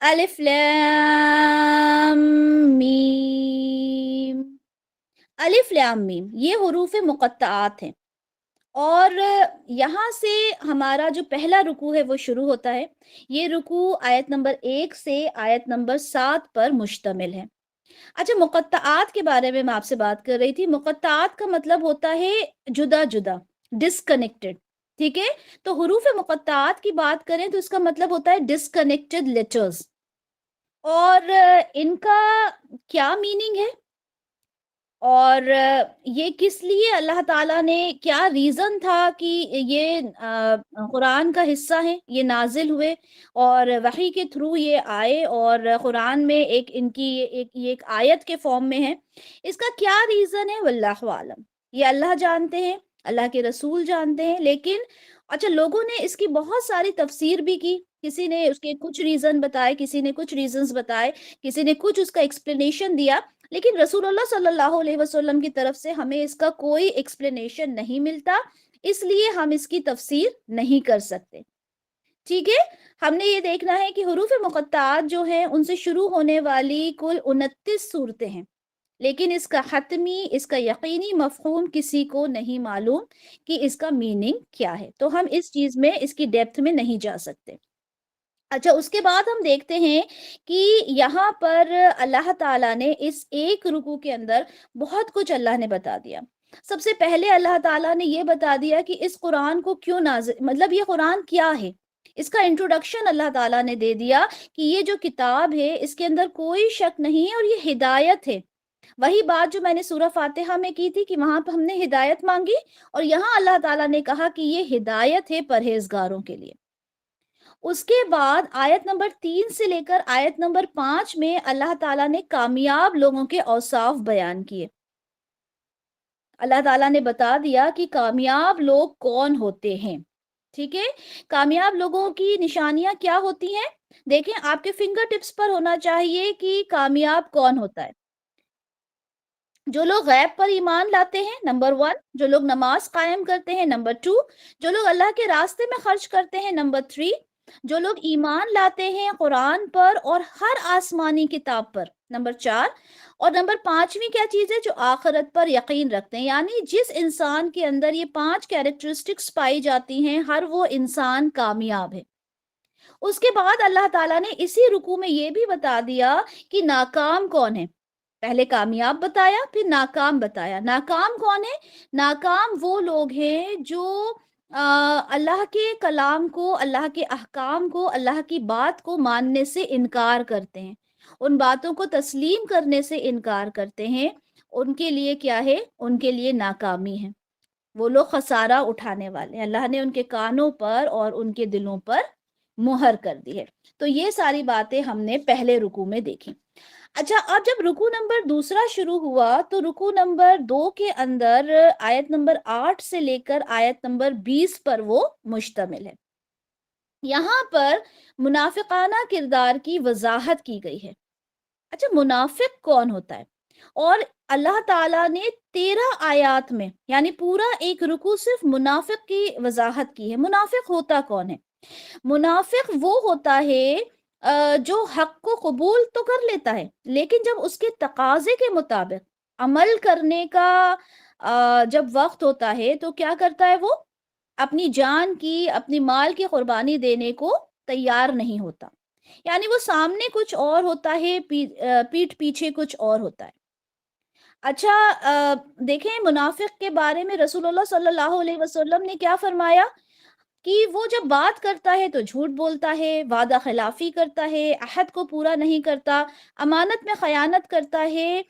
الف لام میم، الف لام میم یہ حروف مقطعات ہیں، اور یہاں سے ہمارا جو پہلا رکوع ہے وہ شروع ہوتا ہے۔ یہ رکوع آیت نمبر 1 سے آیت نمبر 7 پر مشتمل ہے۔ اچھا، مقطعات کے بارے میں آپ سے بات کر رہی تھی۔ مقطعات کا مطلب ہوتا ہے جدا جدا، ڈسکنیکٹڈ، ٹھیک ہے؟ تو حروف مقطعات کی بات کریں تو اس کا مطلب ہوتا ہے ڈسکنیکٹڈ لیٹرز، اور ان کا کیا میننگ ہے، اور یہ کس لیے اللہ تعالیٰ نے، کیا ریزن تھا کہ یہ قرآن کا حصہ ہیں، یہ نازل ہوئے اور وحی کے تھرو یہ آئے، اور قرآن میں ایک ان کی یہ ایک آیت کے فارم میں ہے۔ اس کا کیا ریزن ہے، واللہ عالم، یہ اللہ جانتے ہیں، اللہ کے رسول جانتے ہیں۔ لیکن اچھا، لوگوں نے اس کی بہت ساری تفسیر بھی کی، کسی نے اس کے کچھ ریزن بتائے، کسی نے کچھ ریزنز بتائے، کسی نے کچھ اس کا ایکسپلینیشن دیا، لیکن رسول اللہ صلی اللہ علیہ وسلم کی طرف سے ہمیں اس کا کوئی ایکسپلینیشن نہیں ملتا، اس لیے ہم اس کی تفسیر نہیں کر سکتے، ٹھیک ہے؟ ہم نے یہ دیکھنا ہے کہ حروف مقطعات جو ہیں ان سے شروع ہونے والی کل 29 صورتیں ہیں، لیکن اس کا حتمی، اس کا یقینی مفہوم کسی کو نہیں معلوم کہ اس کا میننگ کیا ہے، تو ہم اس چیز میں، اس کی ڈیپتھ میں نہیں جا سکتے۔ اچھا، اس کے بعد ہم دیکھتے ہیں کہ یہاں پر اللہ تعالیٰ نے اس ایک رکوع کے اندر بہت کچھ اللہ نے بتا دیا۔ سب سے پہلے اللہ تعالیٰ نے یہ بتا دیا کہ اس قرآن کو کیوں نازل، مطلب یہ قرآن کیا ہے، اس کا انٹروڈکشن اللہ تعالیٰ نے دے دیا کہ یہ جو کتاب ہے اس کے اندر کوئی شک نہیں ہے اور یہ ہدایت ہے۔ وہی بات جو میں نے سورہ فاتحہ میں کی تھی کہ وہاں پہ ہم نے ہدایت مانگی، اور یہاں اللہ تعالیٰ نے کہا کہ یہ ہدایت ہے پرہیزگاروں کے لیے۔ اس کے بعد آیت نمبر 3 سے لے کر آیت نمبر 5 میں اللہ تعالیٰ نے کامیاب لوگوں کے اوصاف بیان کیے۔ اللہ تعالیٰ نے بتا دیا کہ کامیاب لوگ کون ہوتے ہیں، ٹھیک ہے؟ کامیاب لوگوں کی نشانیاں کیا ہوتی ہیں؟ دیکھیں، آپ کے فنگر ٹپس پر ہونا چاہیے کہ کامیاب کون ہوتا ہے۔ جو لوگ غیب پر ایمان لاتے ہیں، نمبر 1، جو لوگ نماز قائم کرتے ہیں، نمبر 2، جو لوگ اللہ کے راستے میں خرچ کرتے ہیں، نمبر 3، جو لوگ ایمان لاتے ہیں قرآن پر اور ہر آسمانی کتاب پر، نمبر 4، اور نمبر 5ویں کیا چیز ہے، جو آخرت پر یقین رکھتے ہیں۔ یعنی جس انسان کے اندر یہ 5 کیریکٹرسٹکس پائی جاتی ہیں، ہر وہ انسان کامیاب ہے۔ اس کے بعد اللہ تعالیٰ نے اسی رکوع میں یہ بھی بتا دیا کہ ناکام کون ہے۔ پہلے کامیاب بتایا، پھر ناکام بتایا۔ ناکام کون ہے؟ ناکام وہ لوگ ہیں جو اللہ کے کلام کو، اللہ کے احکام کو، اللہ کی بات کو ماننے سے انکار کرتے ہیں، ان باتوں کو تسلیم کرنے سے انکار کرتے ہیں۔ ان کے لیے کیا ہے؟ ان کے لیے ناکامی ہے، وہ لوگ خسارہ اٹھانے والے ہیں۔ اللہ نے ان کے کانوں پر اور ان کے دلوں پر مہر کر دی ہے۔ تو یہ ساری باتیں ہم نے پہلے رکوع میں دیکھی۔ اچھا، اب جب رکوع نمبر دوسرا شروع ہوا تو رکوع نمبر 2 کے اندر آیت نمبر 8 سے لے کر آیت نمبر 20 پر وہ مشتمل ہے۔ یہاں پر منافقانہ کردار کی وضاحت کی گئی ہے۔ اچھا، منافق کون ہوتا ہے؟ اور اللہ تعالیٰ نے 13 آیات میں، یعنی پورا ایک رکوع صرف منافق کی وضاحت کی ہے۔ منافق ہوتا کون ہے؟ منافق وہ ہوتا ہے جو حق کو قبول تو کر لیتا ہے، لیکن جب اس کے تقاضے کے مطابق عمل کرنے کا جب وقت ہوتا ہے تو کیا کرتا ہے؟ وہ اپنی جان کی، اپنی مال کی قربانی دینے کو تیار نہیں ہوتا۔ یعنی وہ سامنے کچھ اور ہوتا ہے، پیٹھ پیچھے کچھ اور ہوتا ہے۔ اچھا، دیکھیں منافق کے بارے میں رسول اللہ صلی اللہ علیہ وسلم نے کیا فرمایا کہ وہ جب بات کرتا ہے تو جھوٹ بولتا ہے، وعدہ خلافی کرتا ہے، عہد کو پورا نہیں کرتا، امانت میں خیانت کرتا ہے،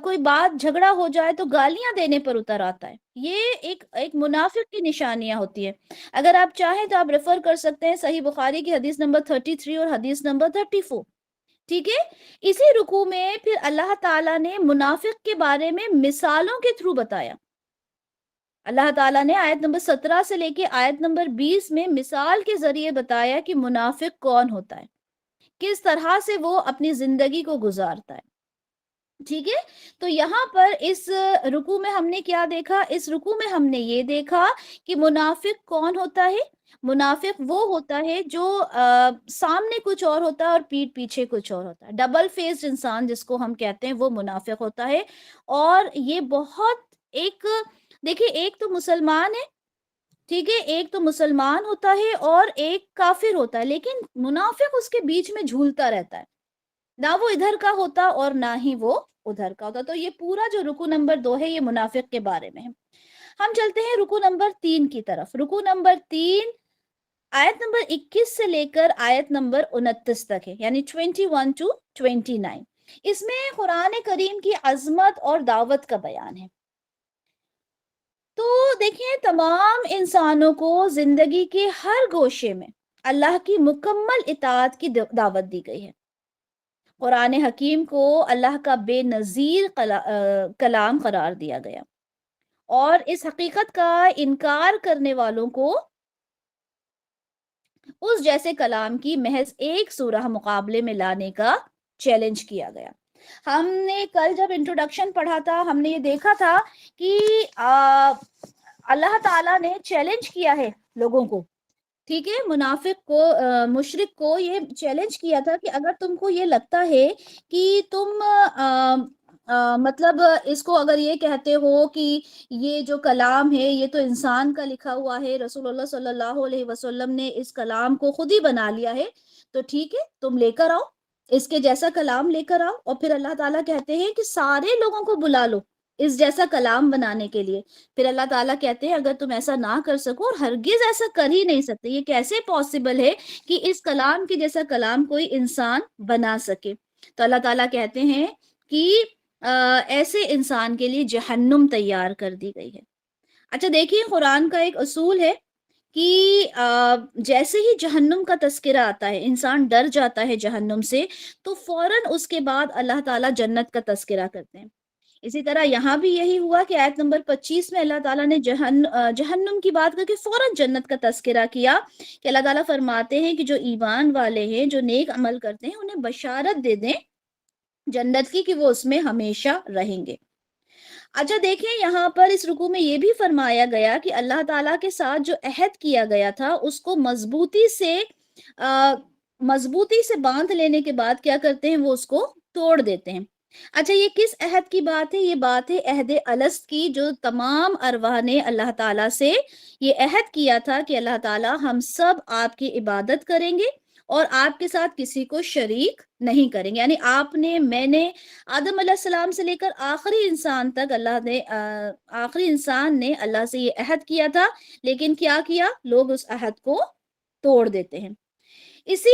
کوئی بات جھگڑا ہو جائے تو گالیاں دینے پر اتر آتا ہے۔ یہ ایک منافق کی نشانیاں ہوتی ہیں۔ اگر آپ چاہیں تو آپ ریفر کر سکتے ہیں صحیح بخاری کی حدیث نمبر 33 اور حدیث نمبر 34، ٹھیک ہے؟ اسی رکوع میں پھر اللہ تعالیٰ نے منافق کے بارے میں مثالوں کے تھرو بتایا۔ اللہ تعالیٰ نے آیت نمبر 17 سے لے کے آیت نمبر 20 میں مثال کے ذریعے بتایا کہ منافق کون ہوتا ہے، کس طرح سے وہ اپنی زندگی کو گزارتا ہے، ٹھیک ہے؟ تو یہاں پر اس رکوع میں ہم نے کیا دیکھا؟ اس رکوع میں ہم نے یہ دیکھا کہ منافق کون ہوتا ہے، منافق وہ ہوتا ہے جو سامنے کچھ اور ہوتا ہے اور پیٹھ پیچھے کچھ اور ہوتا ہے. ڈبل فیسڈ انسان جس کو ہم کہتے ہیں وہ منافق ہوتا ہے. اور یہ بہت ایک، دیکھیے ایک تو مسلمان ہے، ٹھیک ہے، ایک تو مسلمان ہوتا ہے اور ایک کافر ہوتا ہے، لیکن منافق اس کے بیچ میں جھولتا رہتا ہے، نہ وہ ادھر کا ہوتا اور نہ ہی وہ ادھر کا ہوتا. تو یہ پورا جو رکو نمبر 2 ہے یہ منافق کے بارے میں ہے. ہم چلتے ہیں رکو نمبر 3 کی طرف. رکو نمبر 3 آیت نمبر 21 سے لے کر آیت نمبر 29 تک ہے، یعنی 21 to 29. اس میں قرآن کریم کی عظمت اور دعوت کا بیان ہے. تو دیکھیں تمام انسانوں کو زندگی کے ہر گوشے میں اللہ کی مکمل اطاعت کی دعوت دی گئی ہے. قرآن حکیم کو اللہ کا بے نظیر کلام قرار دیا گیا، اور اس حقیقت کا انکار کرنے والوں کو اس جیسے کلام کی محض ایک سورہ مقابلے میں لانے کا چیلنج کیا گیا. ہم نے کل جب انٹروڈکشن پڑھا تھا ہم نے یہ دیکھا تھا کہ اللہ تعالیٰ نے چیلنج کیا ہے لوگوں کو، ٹھیک ہے، منافق کو، مشرک کو یہ چیلنج کیا تھا کہ اگر تم کو یہ لگتا ہے کہ تم مطلب اس کو اگر یہ کہتے ہو کہ یہ جو کلام ہے یہ تو انسان کا لکھا ہوا ہے، رسول اللہ صلی اللہ علیہ وسلم نے اس کلام کو خود ہی بنا لیا ہے، تو ٹھیک ہے تم لے کر آؤ، اس کے جیسا کلام لے کر آؤ. اور پھر اللہ تعالیٰ کہتے ہیں کہ سارے لوگوں کو بلا لو اس جیسا کلام بنانے کے لیے. پھر اللہ تعالیٰ کہتے ہیں اگر تم ایسا نہ کر سکو، اور ہرگز ایسا کر ہی نہیں سکتے، یہ کیسے پاسبل ہے کہ اس کلام کے جیسا کلام کوئی انسان بنا سکے. تو اللہ تعالیٰ کہتے ہیں کہ ایسے انسان کے لیے جہنم تیار کر دی گئی ہے. اچھا دیکھیے قرآن کا ایک اصول ہے کہ جیسے ہی جہنم کا تذکرہ آتا ہے انسان ڈر جاتا ہے جہنم سے، تو فوراً اس کے بعد اللہ تعالیٰ جنت کا تذکرہ کرتے ہیں. اسی طرح یہاں بھی یہی ہوا کہ آیت نمبر 25 میں اللہ تعالیٰ نے جہنم کی بات کر کے فوراً جنت کا تذکرہ کیا کہ اللہ تعالیٰ فرماتے ہیں کہ جو ایمان والے ہیں، جو نیک عمل کرتے ہیں، انہیں بشارت دے دیں جنت کی کہ وہ اس میں ہمیشہ رہیں گے. اچھا دیکھیں یہاں پر اس رکوع میں یہ بھی فرمایا گیا کہ اللہ تعالیٰ کے ساتھ جو عہد کیا گیا تھا اس کو مضبوطی سے باندھ لینے کے بعد کیا کرتے ہیں، وہ اس کو توڑ دیتے ہیں. اچھا یہ کس عہد کی بات ہے؟ یہ بات ہے عہد الست کی، جو تمام ارواح نے اللہ تعالیٰ سے یہ عہد کیا تھا کہ اللہ تعالیٰ ہم سب آپ کی عبادت کریں گے اور آپ کے ساتھ کسی کو شریک نہیں کریں گے. یعنی آپ نے، میں نے، آدم علیہ السلام سے لے کر آخری انسان تک آخری انسان نے اللہ سے یہ عہد کیا تھا، لیکن کیا کیا؟ لوگ اس عہد کو توڑ دیتے ہیں. اسی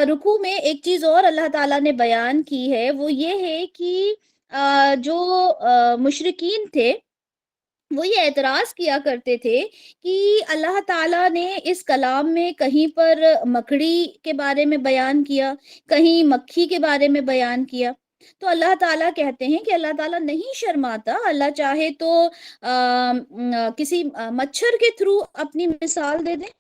رکوع میں ایک چیز اور اللہ تعالیٰ نے بیان کی ہے، وہ یہ ہے کہ جو مشرکین تھے وہ یہ اعتراض کیا کرتے تھے کہ اللہ تعالیٰ نے اس کلام میں کہیں پر مکڑی کے بارے میں بیان کیا، کہیں مکھی کے بارے میں بیان کیا. تو اللہ تعالیٰ کہتے ہیں کہ اللہ تعالیٰ نہیں شرماتا، اللہ چاہے تو کسی مچھر کے تھرو اپنی مثال دے دیں،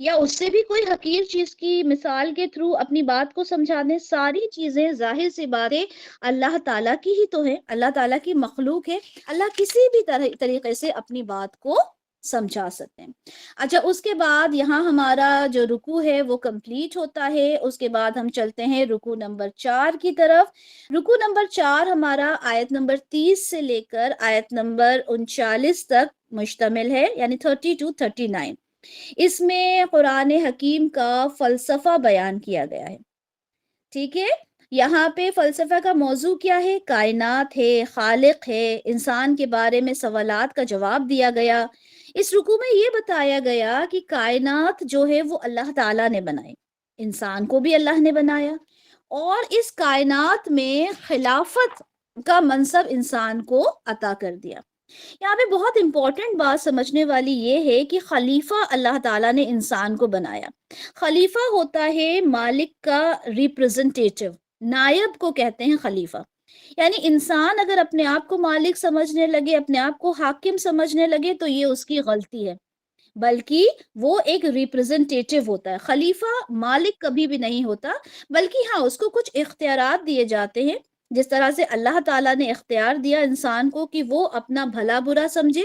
یا اس سے بھی کوئی حقیر چیز کی مثال کے تھرو اپنی بات کو سمجھا دیں. ساری چیزیں ظاہر سی باتیں اللہ تعالیٰ کی ہی تو ہے، اللہ تعالیٰ کی مخلوق ہے، اللہ کسی بھی طریقے سے اپنی بات کو سمجھا سکتے ہیں. اچھا اس کے بعد یہاں ہمارا جو رکوع ہے وہ کمپلیٹ ہوتا ہے. اس کے بعد ہم چلتے ہیں رکوع نمبر 4 کی طرف. رکوع نمبر 4 ہمارا آیت نمبر 30 سے لے کر آیت نمبر 39 تک مشتمل ہے، یعنی 30 to 39. اس میں قرآن حکیم کا فلسفہ بیان کیا گیا ہے، ٹھیک ہے. یہاں پہ فلسفہ کا موضوع کیا ہے؟ کائنات ہے، خالق ہے، انسان کے بارے میں سوالات کا جواب دیا گیا. اس رکوع میں یہ بتایا گیا کہ کائنات جو ہے وہ اللہ تعالیٰ نے بنائی، انسان کو بھی اللہ نے بنایا، اور اس کائنات میں خلافت کا منصب انسان کو عطا کر دیا. یہاں پہ بہت امپورٹنٹ بات سمجھنے والی یہ ہے کہ خلیفہ اللہ تعالیٰ نے انسان کو بنایا. خلیفہ ہوتا ہے مالک کا ریپرزنٹیٹیو، نائب کو کہتے ہیں خلیفہ. یعنی انسان اگر اپنے آپ کو مالک سمجھنے لگے، اپنے آپ کو حاکم سمجھنے لگے، تو یہ اس کی غلطی ہے، بلکہ وہ ایک ریپرزنٹیٹیو ہوتا ہے. خلیفہ مالک کبھی بھی نہیں ہوتا، بلکہ ہاں اس کو کچھ اختیارات دیے جاتے ہیں، جس طرح سے اللہ تعالیٰ نے اختیار دیا انسان کو کہ وہ اپنا بھلا برا سمجھے،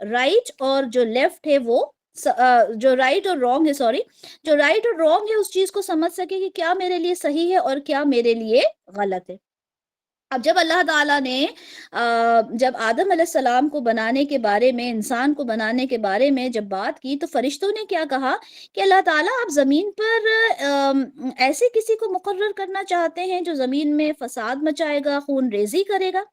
رائٹ اور جو لیفٹ ہے وہ جو رائٹ اور رانگ ہے، سوری، جو رائٹ اور رانگ ہے اس چیز کو سمجھ سکے کہ کیا میرے لیے صحیح ہے اور کیا میرے لیے غلط ہے۔ اب جب اللہ تعالیٰ نے جب آدم علیہ السلام کو بنانے کے بارے میں، انسان کو بنانے کے بارے میں جب بات کی، تو فرشتوں نے کیا کہا کہ اللہ تعالیٰ آپ زمین پر ایسے کسی کو مقرر کرنا چاہتے ہیں جو زمین میں فساد مچائے گا، خون ریزی کرے گا۔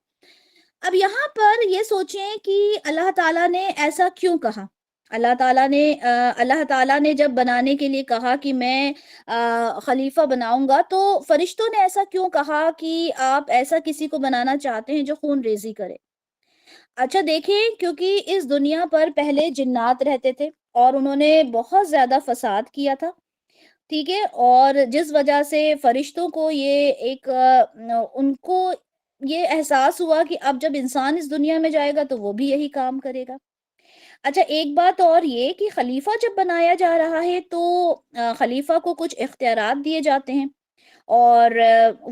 اب یہاں پر یہ سوچیں کہ اللہ تعالیٰ نے ایسا کیوں کہا؟ اللہ تعالیٰ نے جب بنانے کے لیے کہا کہ میں خلیفہ بناؤں گا، تو فرشتوں نے ایسا کیوں کہا کہ آپ ایسا کسی کو بنانا چاہتے ہیں جو خون ریزی کرے؟ اچھا دیکھیں، کیونکہ اس دنیا پر پہلے جنات رہتے تھے اور انہوں نے بہت زیادہ فساد کیا تھا، ٹھیک ہے، اور جس وجہ سے فرشتوں کو ان کو یہ احساس ہوا کہ اب جب انسان اس دنیا میں جائے گا تو وہ بھی یہی کام کرے گا۔ اچھا ایک بات اور یہ کہ خلیفہ جب بنایا جا رہا ہے تو خلیفہ کو کچھ اختیارات دیے جاتے ہیں، اور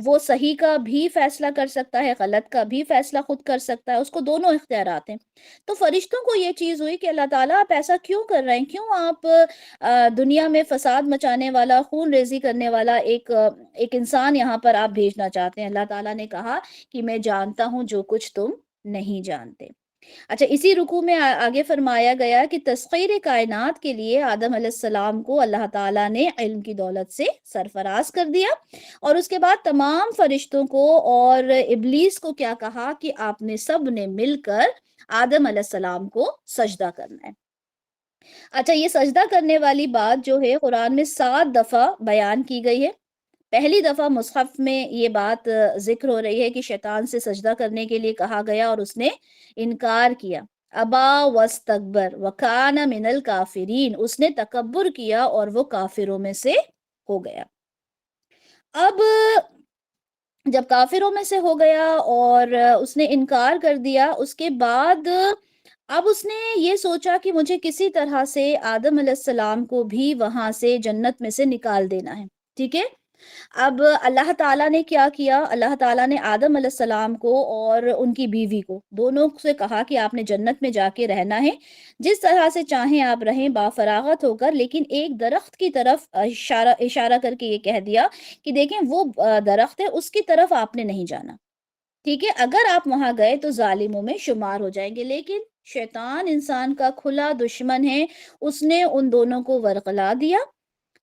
وہ صحیح کا بھی فیصلہ کر سکتا ہے، غلط کا بھی فیصلہ خود کر سکتا ہے، اس کو دونوں اختیارات ہیں۔ تو فرشتوں کو یہ چیز ہوئی کہ اللہ تعالیٰ آپ ایسا کیوں کر رہے ہیں، کیوں آپ دنیا میں فساد مچانے والا، خون ریزی کرنے والا ایک انسان یہاں پر آپ بھیجنا چاہتے ہیں؟ اللہ تعالیٰ نے کہا کہ میں جانتا ہوں جو کچھ تم نہیں جانتے۔ اچھا اسی رکوع میں آگے فرمایا گیا کہ تسخیر کائنات کے لیے آدم علیہ السلام کو اللہ تعالیٰ نے علم کی دولت سے سرفراز کر دیا، اور اس کے بعد تمام فرشتوں کو اور ابلیس کو کیا کہا کہ آپ نے سب نے مل کر آدم علیہ السلام کو سجدہ کرنا ہے۔ اچھا یہ سجدہ کرنے والی بات جو ہے قرآن میں 7 دفعہ بیان کی گئی ہے۔ پہلی دفعہ مصحف میں یہ بات ذکر ہو رہی ہے کہ شیطان سے سجدہ کرنے کے لیے کہا گیا اور اس نے انکار کیا، ابا واستکبر وکان من الکافرین، اس نے تکبر کیا اور وہ کافروں میں سے ہو گیا۔ اب جب کافروں میں سے ہو گیا اور اس نے انکار کر دیا، اس کے بعد اب اس نے یہ سوچا کہ مجھے کسی طرح سے آدم علیہ السلام کو بھی وہاں سے، جنت میں سے نکال دینا ہے، ٹھیک ہے۔ اب اللہ تعالیٰ نے کیا کیا؟ اللہ تعالیٰ نے آدم علیہ السلام کو اور ان کی بیوی کو دونوں سے کہا کہ آپ نے جنت میں جا کے رہنا ہے، جس طرح سے چاہیں آپ رہیں بافراغت ہو کر، لیکن ایک درخت کی طرف اشارہ کر کے یہ کہہ دیا کہ دیکھیں وہ درخت ہے، اس کی طرف آپ نے نہیں جانا، ٹھیک ہے، اگر آپ وہاں گئے تو ظالموں میں شمار ہو جائیں گے۔ لیکن شیطان انسان کا کھلا دشمن ہے، اس نے ان دونوں کو ورغلا دیا،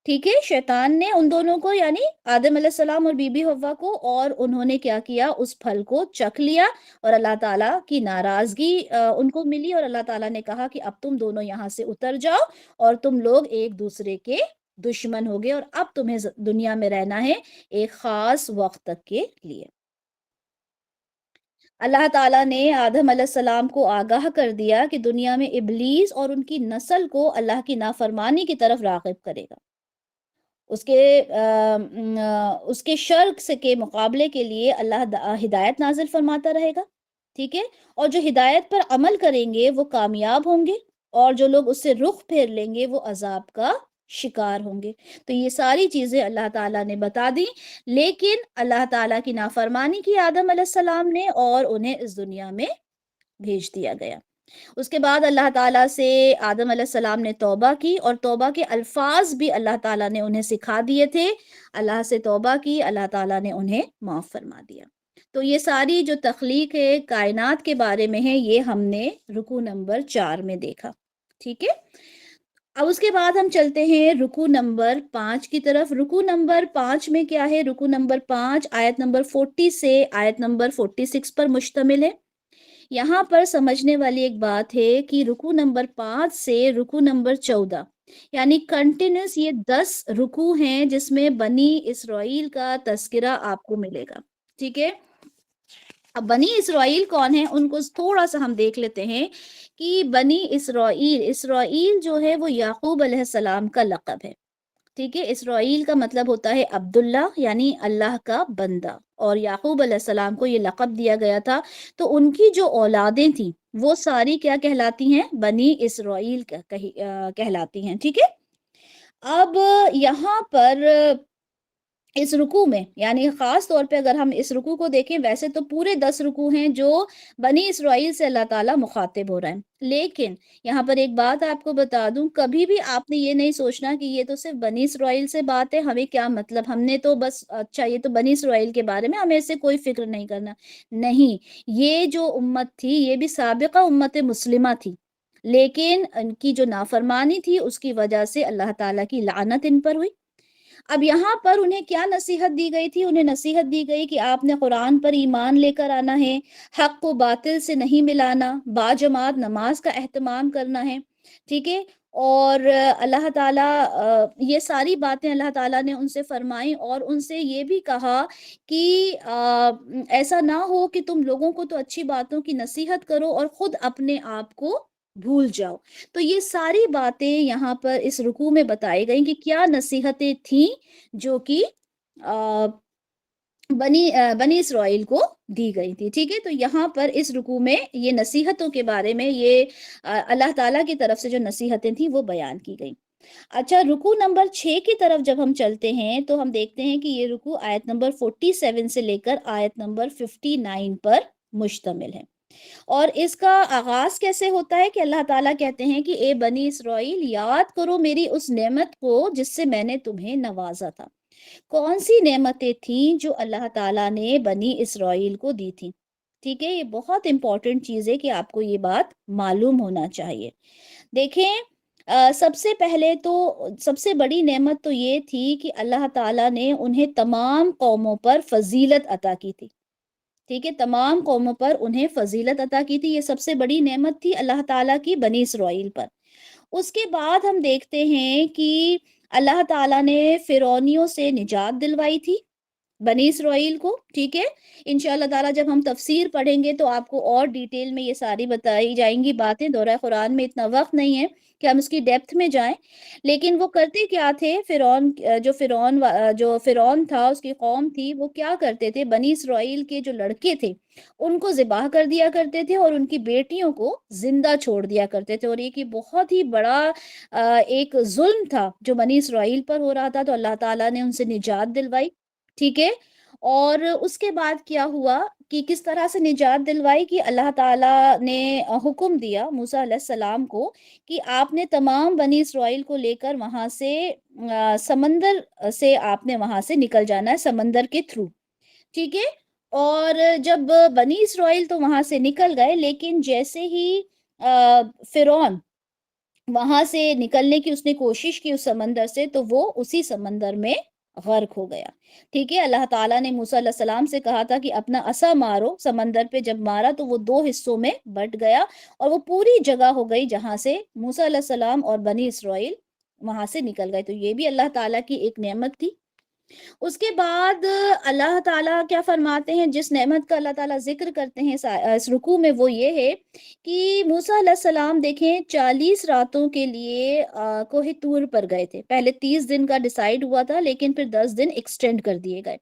ٹھیک ہے، شیطان نے ان دونوں کو، یعنی آدم علیہ السلام اور بی بی حوا کو، اور انہوں نے کیا کیا؟ اس پھل کو چکھ لیا، اور اللہ تعالیٰ کی ناراضگی ان کو ملی، اور اللہ تعالیٰ نے کہا کہ اب تم دونوں یہاں سے اتر جاؤ، اور تم لوگ ایک دوسرے کے دشمن ہوگے، اور اب تمہیں دنیا میں رہنا ہے ایک خاص وقت تک کے لیے۔ اللہ تعالیٰ نے آدم علیہ السلام کو آگاہ کر دیا کہ دنیا میں ابلیس اور ان کی نسل کو اللہ کی نافرمانی کی طرف راغب کرے گا، اس کے شر سے کے مقابلے کے لیے اللہ ہدایت نازل فرماتا رہے گا، ٹھیک ہے، اور جو ہدایت پر عمل کریں گے وہ کامیاب ہوں گے، اور جو لوگ اس سے رخ پھیر لیں گے وہ عذاب کا شکار ہوں گے۔ تو یہ ساری چیزیں اللہ تعالیٰ نے بتا دی، لیکن اللہ تعالیٰ کی نافرمانی کی آدم علیہ السلام نے، اور انہیں اس دنیا میں بھیج دیا گیا۔ اس کے بعد اللہ تعالیٰ سے آدم علیہ السلام نے توبہ کی، اور توبہ کے الفاظ بھی اللہ تعالیٰ نے انہیں سکھا دیے تھے۔ اللہ سے توبہ کی، اللہ تعالیٰ نے انہیں معاف فرما دیا۔ تو یہ ساری جو تخلیق ہے کائنات کے بارے میں ہے، یہ ہم نے رکوع نمبر 4 میں دیکھا، ٹھیک ہے۔ اب اس کے بعد ہم چلتے ہیں رکوع نمبر 5 کی طرف۔ رکوع نمبر 5 میں کیا ہے؟ رکوع نمبر 5 آیت نمبر 40 سے آیت نمبر 46 پر مشتمل ہے۔ یہاں پر سمجھنے والی ایک بات ہے کہ رکوع نمبر 5 سے رکوع نمبر 14، یعنی کنٹینیوس یہ 10 رکوع ہیں جس میں بنی اسرائیل کا تذکرہ آپ کو ملے گا، ٹھیک ہے۔ اب بنی اسرائیل کون ہیں ان کو تھوڑا سا ہم دیکھ لیتے ہیں کہ بنی اسرائیل جو ہے وہ یعقوب علیہ السلام کا لقب ہے، ٹھیک ہے۔ اسرائیل کا مطلب ہوتا ہے عبداللہ، یعنی اللہ کا بندہ، اور یعقوب علیہ السلام کو یہ لقب دیا گیا تھا۔ تو ان کی جو اولادیں تھیں وہ ساری کیا کہلاتی ہیں؟ بنی اسرائیل کہلاتی ہیں، ٹھیک ہے۔ اب یہاں پر اس رکوع میں، یعنی خاص طور پہ اگر ہم اس رکوع کو دیکھیں، ویسے تو پورے 10 رکوع ہیں جو بنی اسرائیل سے اللہ تعالیٰ مخاطب ہو رہا ہے، لیکن یہاں پر ایک بات آپ کو بتا دوں، کبھی بھی آپ نے یہ نہیں سوچنا کہ یہ تو صرف بنی اسرائیل سے بات ہے، ہمیں کیا مطلب، ہم نے تو بس اچھا یہ تو بنی اسرائیل کے بارے میں، ہمیں اس سے کوئی فکر نہیں کرنا، نہیں، یہ جو امت تھی یہ بھی سابقہ امت مسلمہ تھی، لیکن ان کی جو نافرمانی تھی اس کی وجہ سے اللہ تعالیٰ کی لعنت ان پر ہوئی۔ اب یہاں پر انہیں کیا نصیحت دی گئی تھی؟ انہیں نصیحت دی گئی کہ آپ نے قرآن پر ایمان لے کر آنا ہے، حق کو باطل سے نہیں ملانا، باجماعت نماز کا اہتمام کرنا ہے، ٹھیک ہے؟ اور اللہ تعالیٰ یہ ساری باتیں اللہ تعالیٰ نے ان سے فرمائیں، اور ان سے یہ بھی کہا کہ ایسا نہ ہو کہ تم لوگوں کو تو اچھی باتوں کی نصیحت کرو اور خود اپنے آپ کو بھول جاؤ۔ تو یہ ساری باتیں یہاں پر اس رکوع میں بتائی گئیں کہ کیا نصیحتیں تھیں جو کہ بنی اسرائیل کو دی گئی تھی، ٹھیک ہے؟ تو یہاں پر اس رکوع میں یہ نصیحتوں کے بارے میں، یہ اللہ تعالیٰ کی طرف سے جو نصیحتیں تھیں وہ بیان کی گئی۔ اچھا، رکوع نمبر 6 کی طرف جب ہم چلتے ہیں تو ہم دیکھتے ہیں کہ یہ رکوع آیت نمبر 47 سے لے کر آیت نمبر 59 پر مشتمل ہے، اور اس کا آغاز کیسے ہوتا ہے کہ اللہ تعالیٰ کہتے ہیں کہ اے بنی اسرائیل، یاد کرو میری اس نعمت کو جس سے میں نے تمہیں نوازا تھا۔ کون سی نعمتیں تھیں جو اللہ تعالیٰ نے بنی اسرائیل کو دی تھی؟ ٹھیک ہے، یہ بہت امپورٹنٹ چیز ہے کہ آپ کو یہ بات معلوم ہونا چاہیے۔ دیکھیں، سب سے پہلے تو سب سے بڑی نعمت تو یہ تھی کہ اللہ تعالیٰ نے انہیں تمام قوموں پر فضیلت عطا کی تھی، ٹھیک ہے؟ تمام قوموں پر انہیں فضیلت عطا کی تھی، یہ سب سے بڑی نعمت تھی اللہ تعالیٰ کی بنی اسرائیل پر۔ اس کے بعد ہم دیکھتے ہیں کہ اللہ تعالیٰ نے فرعونیوں سے نجات دلوائی تھی بنی اسرائیل کو، ٹھیک ہے؟ انشاءاللہ تعالیٰ جب ہم تفسیر پڑھیں گے تو آپ کو اور ڈیٹیل میں یہ ساری بتائی جائیں گی باتیں، دورہ قرآن میں اتنا وقت نہیں ہے کہ ہم اس کی ڈیپتھ میں جائیں، لیکن وہ کرتے کیا تھے؟ جو فرعون تھا، اس کی قوم تھی، وہ کیا کرتے تھے؟ بنی اسرائیل کے جو لڑکے تھے ان کو ذبح کر دیا کرتے تھے اور ان کی بیٹیوں کو زندہ چھوڑ دیا کرتے تھے، اور یہ کہ بہت ہی بڑا ایک ظلم تھا جو بنی اسرائیل پر ہو رہا تھا، تو اللہ تعالیٰ نے ان سے نجات دلوائی، ٹھیک ہے؟ اور اس کے بعد کیا ہوا کہ کس طرح سے نجات دلوائی کہ اللہ تعالیٰ نے حکم دیا موسیٰ علیہ السلام کو کہ آپ نے تمام بنی اسرائیل کو لے کر وہاں سے سمندر سے آپ نے وہاں سے نکل جانا ہے، سمندر کے تھرو، ٹھیک ہے؟ اور جب بنی اسرائیل تو وہاں سے نکل گئے، لیکن جیسے ہی فرعون وہاں سے نکلنے کی اس نے کوشش کی اس سمندر سے، تو وہ اسی سمندر میں غرق ہو گیا، ٹھیک ہے؟ اللہ تعالیٰ نے موسیٰ علیہ السلام سے کہا تھا کہ اپنا عصا مارو سمندر پہ، جب مارا تو وہ 2 حصوں میں بٹ گیا، اور وہ پوری جگہ ہو گئی جہاں سے موسیٰ علیہ السلام اور بنی اسرائیل وہاں سے نکل گئے، تو یہ بھی اللہ تعالیٰ کی ایک نعمت تھی۔ اس کے بعد اللہ تعالیٰ کیا فرماتے ہیں، جس نعمت کا اللہ تعالیٰ ذکر کرتے ہیں اس رکوع میں، وہ یہ ہے کہ موسیٰ علیہ السلام دیکھیں 40 راتوں کے لیے کوہ طور پر گئے تھے، پہلے 30 دن کا ڈیسائیڈ ہوا تھا لیکن پھر 10 دن ایکسٹینڈ کر دیے گئے۔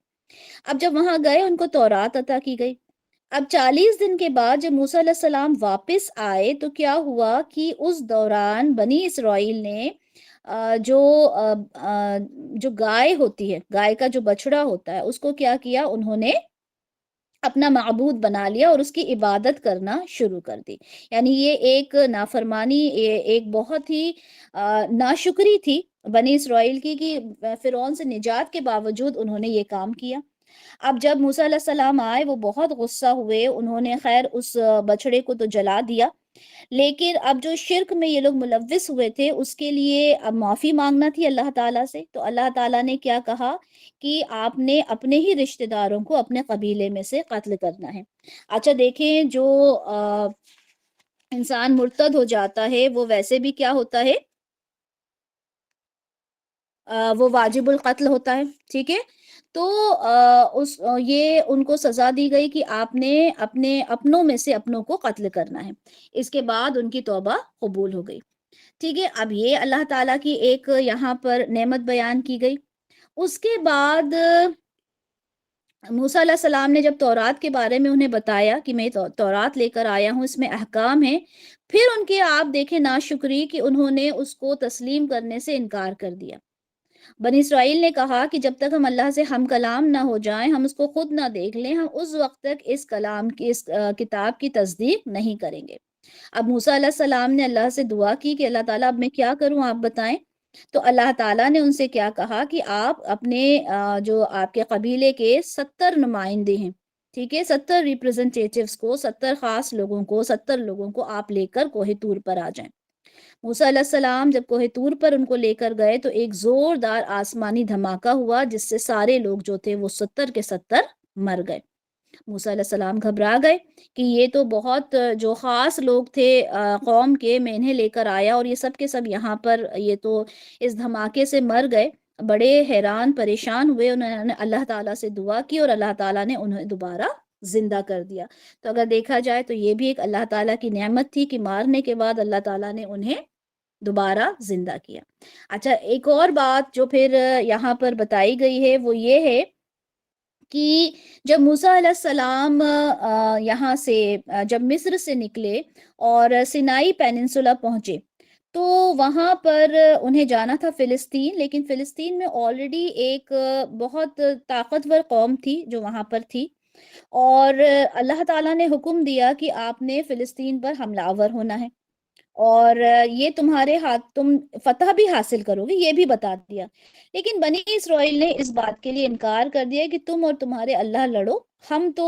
اب جب وہاں گئے ان کو تورات عطا کی گئی۔ اب 40 دن کے بعد جب موسیٰ علیہ السلام واپس آئے تو کیا ہوا کہ اس دوران بنی اسرائیل نے جو جو گائے ہوتی ہے، گائے کا جو بچڑا ہوتا ہے، اس کو کیا کیا؟ انہوں نے اپنا معبود بنا لیا اور اس کی عبادت کرنا شروع کر دی، یعنی یہ ایک نافرمانی، ایک بہت ہی ناشکری تھی بنی اسرائیل کی کہ فرعون سے نجات کے باوجود انہوں نے یہ کام کیا۔ اب جب موسیٰ علیہ السلام آئے وہ بہت غصہ ہوئے، انہوں نے خیر اس بچڑے کو تو جلا دیا، لیکن اب جو شرک میں یہ لوگ ملوث ہوئے تھے اس کے لیے اب معافی مانگنا تھی اللہ تعالیٰ سے، تو اللہ تعالیٰ نے کیا کہا کہ آپ نے اپنے ہی رشتہ داروں کو اپنے قبیلے میں سے قتل کرنا ہے۔ اچھا دیکھیں، جو انسان مرتد ہو جاتا ہے وہ ویسے بھی کیا ہوتا ہے؟ وہ واجب القتل ہوتا ہے، ٹھیک ہے؟ تو یہ ان کو سزا دی گئی کہ آپ نے اپنے اپنوں میں سے اپنوں کو قتل کرنا ہے۔ اس کے بعد ان کی توبہ قبول ہو گئی، ٹھیک ہے؟ اب یہ اللہ تعالیٰ کی ایک یہاں پر نعمت بیان کی گئی۔ اس کے بعد موسیٰ علیہ السلام نے جب تورات کے بارے میں انہیں بتایا کہ میں تورات لے کر آیا ہوں، اس میں احکام ہیں، پھر ان کے آپ دیکھیں ناشکری کہ انہوں نے اس کو تسلیم کرنے سے انکار کر دیا۔ بنی اسرائیل نے کہا کہ جب تک ہم اللہ سے ہم کلام نہ ہو جائیں، ہم اس کو خود نہ دیکھ لیں، ہم اس وقت تک اس کلام کی اس کتاب کی تصدیق نہیں کریں گے۔ اب موسیٰ علیہ السلام نے اللہ سے دعا کی کہ اللہ تعالیٰ اب میں کیا کروں آپ بتائیں۔ تو اللہ تعالیٰ نے ان سے کیا کہا کہ آپ اپنے جو آپ کے قبیلے کے 70 نمائندے ہیں، ٹھیک ہے، 70 ریپرزنٹیٹیوز کو، 70 خاص لوگوں کو، 70 لوگوں کو آپ لے کر کوہ طور پر آ جائیں۔ موسیٰ علیہ السلام جب کوہ طور پر ان کو لے کر گئے تو ایک زوردار آسمانی دھماکہ ہوا جس سے سارے لوگ جو تھے وہ 70 کے 70 مر گئے۔ موسیٰ علیہ السلام گھبرا گئے کہ یہ تو بہت جو خاص لوگ تھے قوم کے، میں انہیں لے کر آیا اور یہ سب کے سب یہاں پر یہ تو اس دھماکے سے مر گئے۔ بڑے حیران پریشان ہوئے، انہوں نے اللہ تعالیٰ سے دعا کی اور اللہ تعالیٰ نے انہیں دوبارہ زندہ کر دیا۔ تو اگر دیکھا جائے تو یہ بھی ایک اللہ تعالیٰ کی نعمت تھی کہ مارنے کے بعد اللہ تعالیٰ نے انہیں دوبارہ زندہ کیا۔ اچھا، ایک اور بات جو پھر یہاں پر بتائی گئی ہے وہ یہ ہے کہ جب موسیٰ علیہ السلام یہاں سے جب مصر سے نکلے اور سینائی پیننسولا پہنچے تو وہاں پر انہیں جانا تھا فلسطین، لیکن فلسطین میں آلریڈی ایک بہت طاقتور قوم تھی جو وہاں پر تھی، اور اللہ تعالیٰ نے حکم دیا کہ آپ نے فلسطین پر حملہ آور ہونا ہے اور یہ تمہارے ہاتھ، تم فتح بھی حاصل کرو گے، یہ بھی بتا دیا۔ لیکن بنی اسرائیل نے اس بات کے لیے انکار کر دیا کہ تم اور تمہارے اللہ لڑو، ہم تو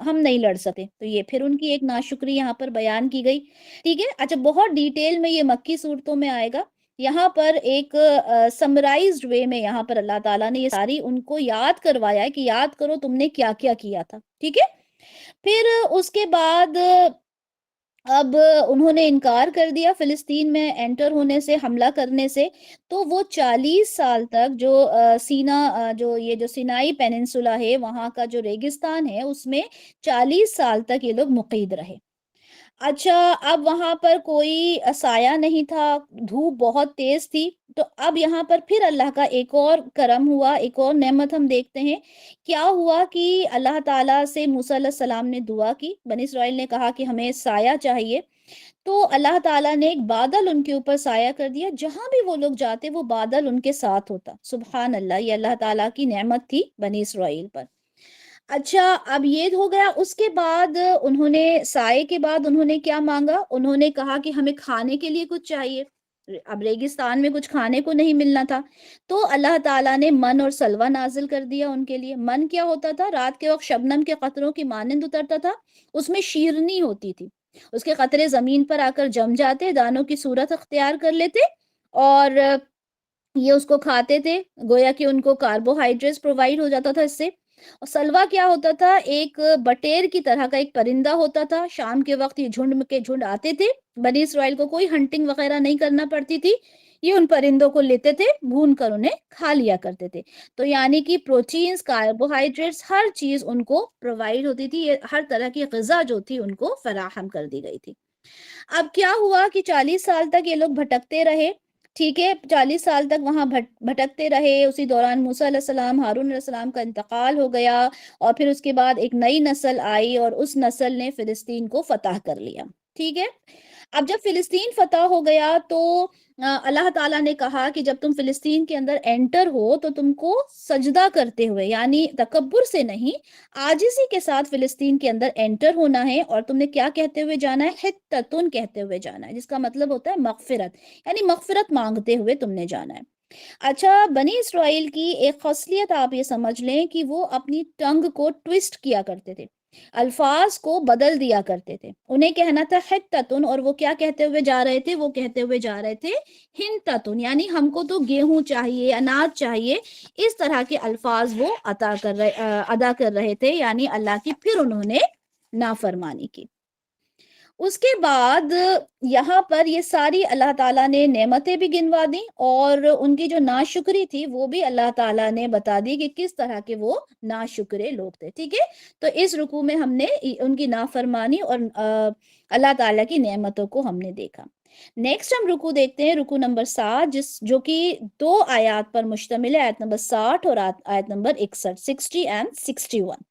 ہم نہیں لڑ سکتے۔ تو یہ پھر ان کی ایک ناشکری یہاں پر بیان کی گئی، ٹھیک ہے۔ اچھا، بہت ڈیٹیل میں یہ مکی صورتوں میں آئے گا، یہاں پر ایک سمرائزڈ وے میں یہاں پر اللہ تعالیٰ نے یہ ساری ان کو یاد کروایا ہے کہ یاد کرو تم نے کیا کیا کیا تھا، ٹھیک ہے۔ پھر اس کے بعد اب انہوں نے انکار کر دیا فلسطین میں انٹر ہونے سے، حملہ کرنے سے، تو وہ 40 سال تک جو جو یہ جو سینائی پیننسولا ہے وہاں کا جو ریگستان ہے اس میں 40 سال تک یہ لوگ مقید رہے۔ اچھا، اب وہاں پر کوئی سایہ نہیں تھا، دھوپ بہت تیز تھی، تو اب یہاں پر پھر اللہ کا ایک اور کرم ہوا، ایک اور نعمت ہم دیکھتے ہیں۔ کیا ہوا کہ اللہ تعالیٰ سے موسیٰ علیہ السلام نے دعا کی، بنی اسرائیل نے کہا کہ ہمیں سایہ چاہیے، تو اللہ تعالیٰ نے ایک بادل ان کے اوپر سایہ کر دیا، جہاں بھی وہ لوگ جاتے وہ بادل ان کے ساتھ ہوتا۔ سبحان اللہ، یہ اللہ تعالیٰ کی نعمت تھی بنی اسرائیل پر۔ اچھا، اب یہ ہو گیا، اس کے بعد انہوں نے سائے کے بعد انہوں نے کیا مانگا، انہوں نے کہا کہ ہمیں کھانے کے لیے کچھ چاہیے۔ اب ریگستان میں کچھ کھانے کو نہیں ملنا تھا، تو اللہ تعالیٰ نے من اور سلوہ نازل کر دیا ان کے لیے۔ من کیا ہوتا تھا؟ رات کے وقت شبنم کے قطروں کی مانند اترتا تھا، اس میں شیرنی ہوتی تھی، اس کے قطرے زمین پر آ کر جم جاتے، دانوں کی صورت اختیار کر لیتے اور یہ اس کو کھاتے تھے، گویا کہ ان کو کاربوہائیڈریٹس پرووائڈ ہو جاتا تھا اس سے۔ اور سلوا کیا ہوتا تھا؟ ایک بٹیر کی طرح کا ایک پرندہ ہوتا تھا، شام کے وقت یہ جھنڈ کے جھنڈ آتے تھے، بنی اسرائیل کو کوئی ہنٹنگ وغیرہ نہیں کرنا پڑتی تھی، یہ ان پرندوں کو لیتے تھے، بھون کر انہیں کھا لیا کرتے تھے۔ تو یعنی کہ پروٹینز، کاربوہائیڈریٹس، ہر چیز ان کو پرووائڈ ہوتی تھی، یہ ہر طرح کی غذا جو تھی ان کو فراہم کر دی گئی تھی۔ اب کیا ہوا کہ 40 سال تک یہ لوگ بھٹکتے رہے، ٹھیک ہے، 40 سال تک وہاں بھٹکتے رہے۔ اسی دوران موسیٰ علیہ السلام، ہارون علیہ السلام کا انتقال ہو گیا، اور پھر اس کے بعد ایک نئی نسل آئی اور اس نسل نے فلسطین کو فتح کر لیا، ٹھیک ہے۔ اب جب فلسطین فتح ہو گیا تو اللہ تعالیٰ نے کہا کہ جب تم فلسطین کے اندر انٹر ہو تو تم کو سجدہ کرتے ہوئے، یعنی تکبر سے نہیں، عاجزی کے ساتھ فلسطین کے اندر انٹر ہونا ہے، اور تم نے کیا کہتے ہوئے جانا ہے؟ حتتن کہتے ہوئے جانا ہے، جس کا مطلب ہوتا ہے مغفرت، یعنی مغفرت مانگتے ہوئے تم نے جانا ہے۔ اچھا، بنی اسرائیل کی ایک خاصیت آپ یہ سمجھ لیں کہ وہ اپنی ٹنگ کو ٹویسٹ کیا کرتے تھے، الفاظ کو بدل دیا کرتے تھے۔ انہیں کہنا تھا حتتن، اور وہ کیا کہتے ہوئے جا رہے تھے؟ وہ کہتے ہوئے جا رہے تھے ہنتتن، یعنی ہم کو تو گیہوں چاہیے، اناج چاہیے، اس طرح کے الفاظ وہ ادا کر رہے تھے، یعنی اللہ کی پھر انہوں نے نافرمانی کی۔ اس کے بعد یہاں پر یہ ساری اللہ تعالیٰ نے نعمتیں بھی گنوا دیں، اور ان کی جو ناشکری تھی وہ بھی اللہ تعالیٰ نے بتا دی کہ کس طرح کے وہ ناشکرے لوگ تھے، ٹھیک ہے۔ تو اس رکوع میں ہم نے ان کی نافرمانی اور اللہ تعالیٰ کی نعمتوں کو ہم نے دیکھا۔ نیکسٹ ہم رکوع دیکھتے ہیں، رکوع نمبر 7، جو کہ 2 آیات پر مشتمل ہے، آیت نمبر 60 اور آیت نمبر 61، 60 and 61۔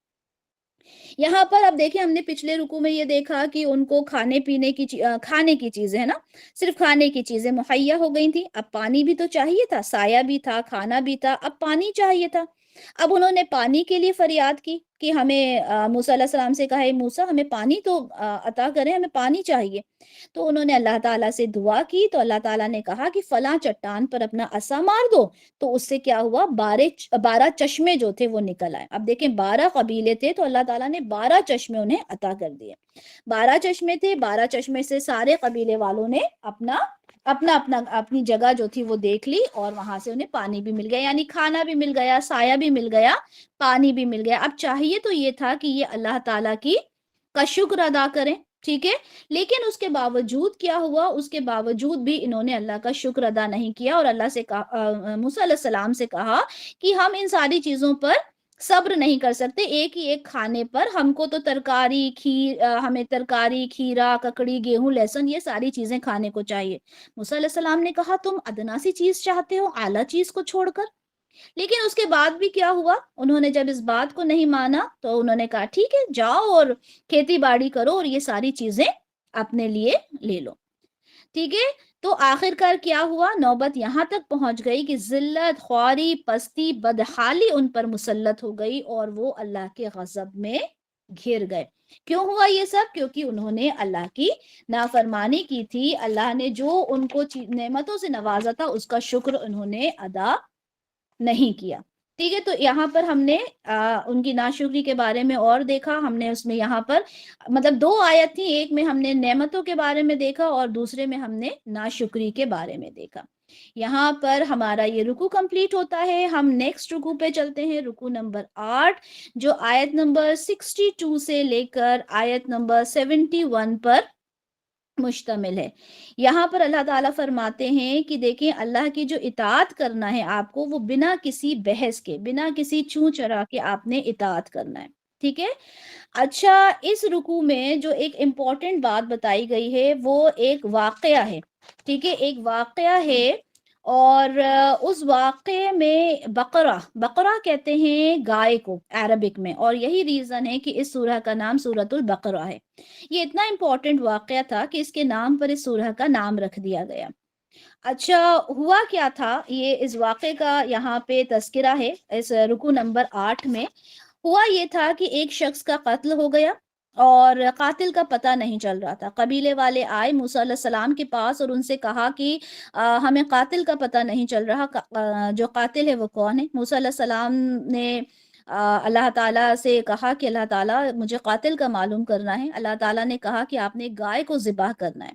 یہاں پر اب دیکھیں ہم نے پچھلے رکوع میں یہ دیکھا کہ ان کو کھانے کی چیزیں ہے نا، صرف کھانے کی چیزیں مہیا ہو گئی تھیں، اب پانی بھی تو چاہیے تھا، سایہ بھی تھا، کھانا بھی تھا، اب پانی چاہیے تھا۔ اب انہوں نے پانی کے لیے فریاد کی کہ ہمیں موسیٰ علیہ السلام سے کہا، اے موسیٰ ہمیں پانی تو عطا کریں، ہمیں پانی چاہیے۔ تو انہوں نے اللہ تعالیٰ سے دعا کی، تو اللہ تعالیٰ نے کہا کہ فلاں چٹان پر اپنا عصا مار دو، تو اس سے کیا ہوا، 12 چشمے جو تھے وہ نکل آئے۔ اب دیکھیں 12 قبیلے تھے تو اللہ تعالیٰ نے 12 چشمے انہیں عطا کر دیے۔ 12 چشمے تھے، 12 چشمے سے سارے قبیلے والوں نے اپنی جگہ جو تھی وہ دیکھ لی، اور وہاں سے انہیں پانی بھی مل گیا، یعنی کھانا بھی مل گیا، سایہ بھی مل گیا، پانی بھی مل گیا۔ اب چاہیے تو یہ تھا کہ یہ اللہ تعالیٰ کا شکر ادا کریں، ٹھیک ہے، لیکن اس کے باوجود کیا ہوا، اس کے باوجود بھی انہوں نے اللہ کا شکر ادا نہیں کیا، اور اللہ سے کہا، موسیٰ علیہ السلام سے کہا کہ ہم ان ساری چیزوں پر صبر نہیں کر سکتے، ایک ہی ایک کھانے پر، ہم کو تو ہمیں ترکاری، کھیرا، ککڑی، گیہوں، لہسن، یہ ساری چیزیں کھانے کو چاہیے۔ موسیٰ علیہ السلام نے کہا تم ادنا سی چیز چاہتے ہو اعلیٰ چیز کو چھوڑ کر؟ لیکن اس کے بعد بھی کیا ہوا، انہوں نے جب اس بات کو نہیں مانا تو انہوں نے کہا ٹھیک ہے جاؤ اور کھیتی باڑی کرو اور یہ ساری چیزیں اپنے لیے لے لو، ٹھیک ہے۔ تو آخر کار کیا ہوا، نوبت یہاں تک پہنچ گئی کہ ذلت، خواری، پستی، بدحالی ان پر مسلط ہو گئی، اور وہ اللہ کے غضب میں گھر گئے۔ کیوں ہوا یہ سب؟ کیونکہ انہوں نے اللہ کی نافرمانی کی تھی، اللہ نے جو ان کو نعمتوں سے نوازا تھا اس کا شکر انہوں نے ادا نہیں کیا، ٹھیک ہے۔ تو یہاں پر ہم نے ان کی ناشکری کے بارے میں اور دیکھا، ہم نے اس میں یہاں پر مطلب 2 آیت تھی، ایک میں ہم نے نعمتوں کے بارے میں دیکھا اور دوسرے میں ہم نے ناشکری کے بارے میں دیکھا۔ یہاں پر ہمارا یہ رکوع کمپلیٹ ہوتا ہے، ہم نیکسٹ رکوع پہ چلتے ہیں، رکوع نمبر 8 جو آیت نمبر 62 سے لے کر آیت نمبر 71 پر مشتمل ہے۔ یہاں پر اللہ تعالیٰ فرماتے ہیں کہ دیکھیں اللہ کی جو اطاعت کرنا ہے آپ کو، وہ بنا کسی بحث کے، بنا کسی چوں چرا کے آپ نے اطاعت کرنا ہے، ٹھیک ہے۔ اچھا، اس رکوع میں جو ایک امپورٹنٹ بات بتائی گئی ہے وہ ایک واقعہ ہے، ٹھیک ہے، ایک واقعہ ہے، اور اس واقعے میں بقرہ کہتے ہیں گائے کو عربک میں، اور یہی ریزن ہے کہ اس سورہ کا نام سورۃ البقرہ ہے۔ یہ اتنا امپورٹنٹ واقعہ تھا کہ اس کے نام پر اس سورہ کا نام رکھ دیا گیا۔ اچھا، ہوا کیا تھا، یہ اس واقعے کا یہاں پہ تذکرہ ہے اس رکوع نمبر 8 میں۔ ہوا یہ تھا کہ ایک شخص کا قتل ہو گیا اور قاتل کا پتہ نہیں چل رہا تھا۔ قبیلے والے آئے موسیٰ علیہ السلام کے پاس اور ان سے کہا کہ ہمیں قاتل کا پتہ نہیں چل رہا، جو قاتل ہے وہ کون ہے؟ موسیٰ علیہ السلام نے اللہ تعالیٰ سے کہا کہ اللہ تعالیٰ مجھے قاتل کا معلوم کرنا ہے۔ اللہ تعالیٰ نے کہا کہ آپ نے ایک گائے کو ذبح کرنا ہے،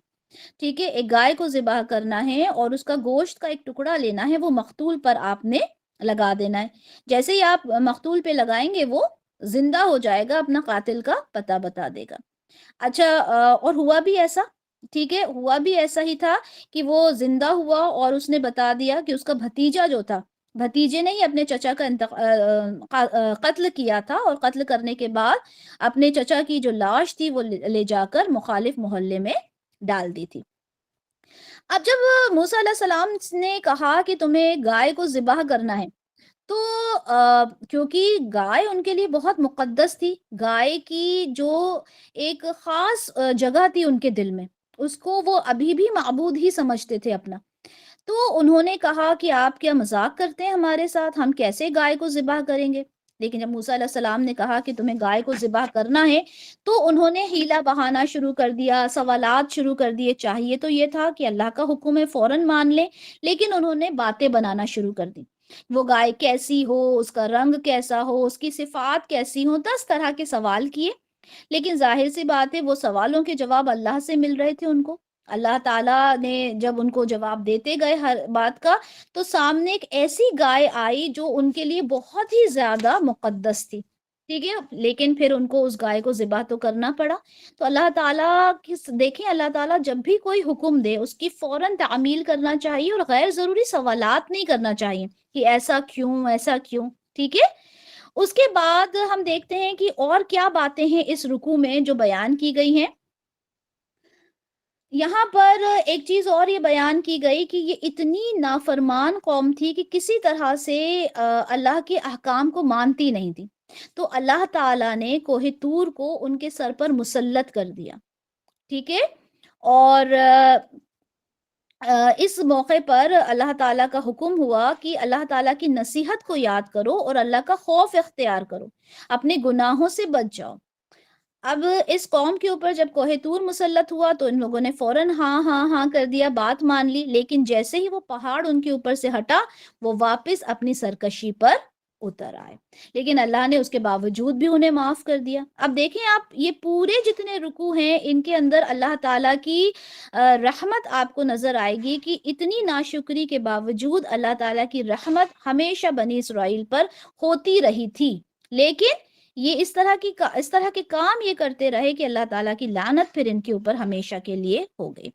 ٹھیک ہے، ایک گائے کو ذبح کرنا ہے اور اس کا گوشت کا ایک ٹکڑا لینا ہے، وہ مقتول پر آپ نے لگا دینا ہے۔ جیسے ہی آپ مقتول پہ لگائیں گے وہ زندہ ہو جائے گا، اپنا قاتل کا پتہ بتا دے گا۔ اچھا، اور ہوا بھی ایسا، ٹھیک ہے، ہوا بھی ایسا ہی تھا کہ وہ زندہ ہوا اور اس نے بتا دیا کہ اس کا بھتیجا جو تھا، بھتیجے نے ہی اپنے چچا کا قتل کیا تھا، اور قتل کرنے کے بعد اپنے چچا کی جو لاش تھی وہ لے جا کر مخالف محلے میں ڈال دی تھی۔ اب جب موسیٰ علیہ السلام نے کہا کہ تمہیں گائے کو ذبح کرنا ہے، تو کیونکہ گائے ان کے لیے بہت مقدس تھی، گائے کی جو ایک خاص جگہ تھی ان کے دل میں، اس کو وہ ابھی بھی معبود ہی سمجھتے تھے اپنا۔ تو انہوں نے کہا کہ آپ کیا مذاق کرتے ہیں ہمارے ساتھ، ہم کیسے گائے کو ذبح کریں گے؟ لیکن جب موسیٰ علیہ السلام نے کہا کہ تمہیں گائے کو ذبح کرنا ہے، تو انہوں نے ہیلا بہانا شروع کر دیا، سوالات شروع کر دیے۔ چاہیے تو یہ تھا کہ اللہ کا حکم ہے فوراً مان لیں، لیکن انہوں نے باتیں بنانا شروع کر دی، وہ گائے کیسی ہو، اس کا رنگ کیسا ہو، اس کی صفات کیسی ہو، 10 طرح کے سوال کیے۔ لیکن ظاہر سی بات ہے وہ سوالوں کے جواب اللہ سے مل رہے تھے ان کو۔ اللہ تعالیٰ نے جب ان کو جواب دیتے گئے ہر بات کا، تو سامنے ایک ایسی گائے آئی جو ان کے لیے بہت ہی زیادہ مقدس تھی، ٹھیک ہے، لیکن پھر ان کو اس گائے کو ذبح تو کرنا پڑا۔ تو اللہ تعالیٰ دیکھیں، اللہ تعالیٰ جب بھی کوئی حکم دے اس کی فوراً تعمیل کرنا چاہیے، اور غیر ضروری سوالات نہیں کرنا چاہیے کہ ایسا کیوں، ایسا کیوں، ٹھیک ہے۔ اس کے بعد ہم دیکھتے ہیں کہ اور کیا باتیں ہیں اس رکوع میں جو بیان کی گئی ہیں۔ یہاں پر ایک چیز اور یہ بیان کی گئی کہ یہ اتنی نافرمان قوم تھی کہ کسی طرح سے اللہ کے احکام کو مانتی نہیں تھی، تو اللہ تعالیٰ نے کوہ طور کو ان کے سر پر مسلط کر دیا، ٹھیک ہے؟ اور اس موقع پر اللہ تعالیٰ کا حکم ہوا کہ اللہ تعالیٰ کی نصیحت کو یاد کرو اور اللہ کا خوف اختیار کرو، اپنے گناہوں سے بچ جاؤ۔ اب اس قوم کے اوپر جب کوہ طور مسلط ہوا تو ان لوگوں نے فوراً ہاں ہاں ہاں کر دیا، بات مان لی، لیکن جیسے ہی وہ پہاڑ ان کے اوپر سے ہٹا، وہ واپس اپنی سرکشی پر اتر آئے، لیکن اللہ نے اس کے باوجود بھی انہیں معاف کر دیا۔ اب دیکھیں آپ، یہ پورے جتنے رکوع ہیں ان کے اندر اللہ تعالیٰ کی رحمت آپ کو نظر آئے گی کہ اتنی ناشکری کے باوجود اللہ تعالیٰ کی رحمت ہمیشہ بنی اسرائیل پر ہوتی رہی تھی، لیکن یہ اس طرح کے کام یہ کرتے رہے کہ اللہ تعالیٰ کی لعنت پھر ان کے اوپر ہمیشہ کے لیے ہو گئی۔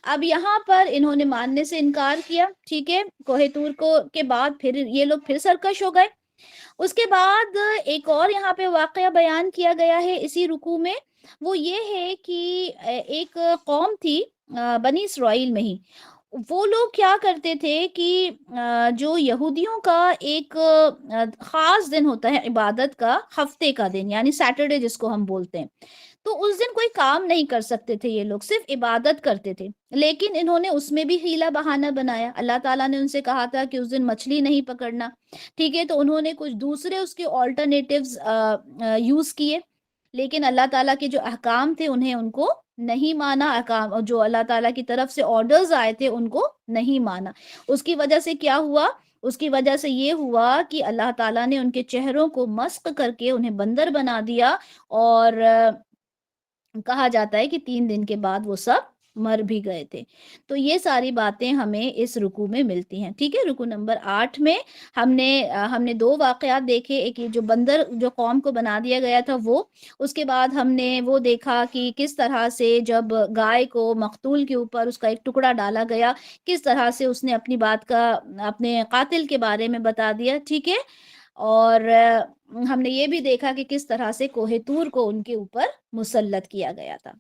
اب یہاں پر انہوں نے ماننے سے انکار کیا، ٹھیک ہے، کوہ طور کو کے بعد پھر یہ لوگ پھر سرکش ہو گئے۔ اس کے بعد ایک اور یہاں پہ واقعہ بیان کیا گیا ہے اسی رکوع میں، وہ یہ ہے کہ ایک قوم تھی بنی اسرائیل میں ہی، وہ لوگ کیا کرتے تھے کہ جو یہودیوں کا ایک خاص دن ہوتا ہے عبادت کا، ہفتے کا دن یعنی سیٹرڈے جس کو ہم بولتے ہیں، تو اس دن کوئی کام نہیں کر سکتے تھے، یہ لوگ صرف عبادت کرتے تھے، لیکن انہوں نے اس میں بھی حیلہ بہانہ بنایا۔ اللہ تعالیٰ نے ان سے کہا تھا کہ اس دن مچھلی نہیں پکڑنا، ٹھیک ہے، تو انہوں نے کچھ دوسرے اس کے آلٹرنیٹیوز یوز کیے، لیکن اللہ تعالیٰ کے جو احکام تھے انہیں ان کو نہیں مانا، احکام جو اللہ تعالیٰ کی طرف سے آرڈرز آئے تھے ان کو نہیں مانا۔ اس کی وجہ سے کیا ہوا؟ اس کی وجہ سے یہ ہوا کہ اللہ تعالیٰ نے ان کے چہروں کو مسخ کر کے انہیں بندر بنا دیا، اور کہا جاتا ہے کہ 3 دن کے بعد وہ سب مر بھی گئے تھے۔ تو یہ ساری باتیں ہمیں اس رکوع میں ملتی ہیں، ٹھیک ہے۔ رکوع نمبر 8 میں ہم نے 2 واقعات دیکھے، ایک یہ جو بندر جو قوم کو بنا دیا گیا تھا وہ، اس کے بعد ہم نے وہ دیکھا کہ کس طرح سے جب گائے کو مقتول کے اوپر اس کا ایک ٹکڑا ڈالا گیا، کس طرح سے اس نے اپنی بات کا اپنے قاتل کے بارے میں بتا دیا، ٹھیک ہے۔ اور ہم نے یہ بھی دیکھا کہ کس طرح سے کوہ طور کو ان کے اوپر مسلط کیا گیا تھا۔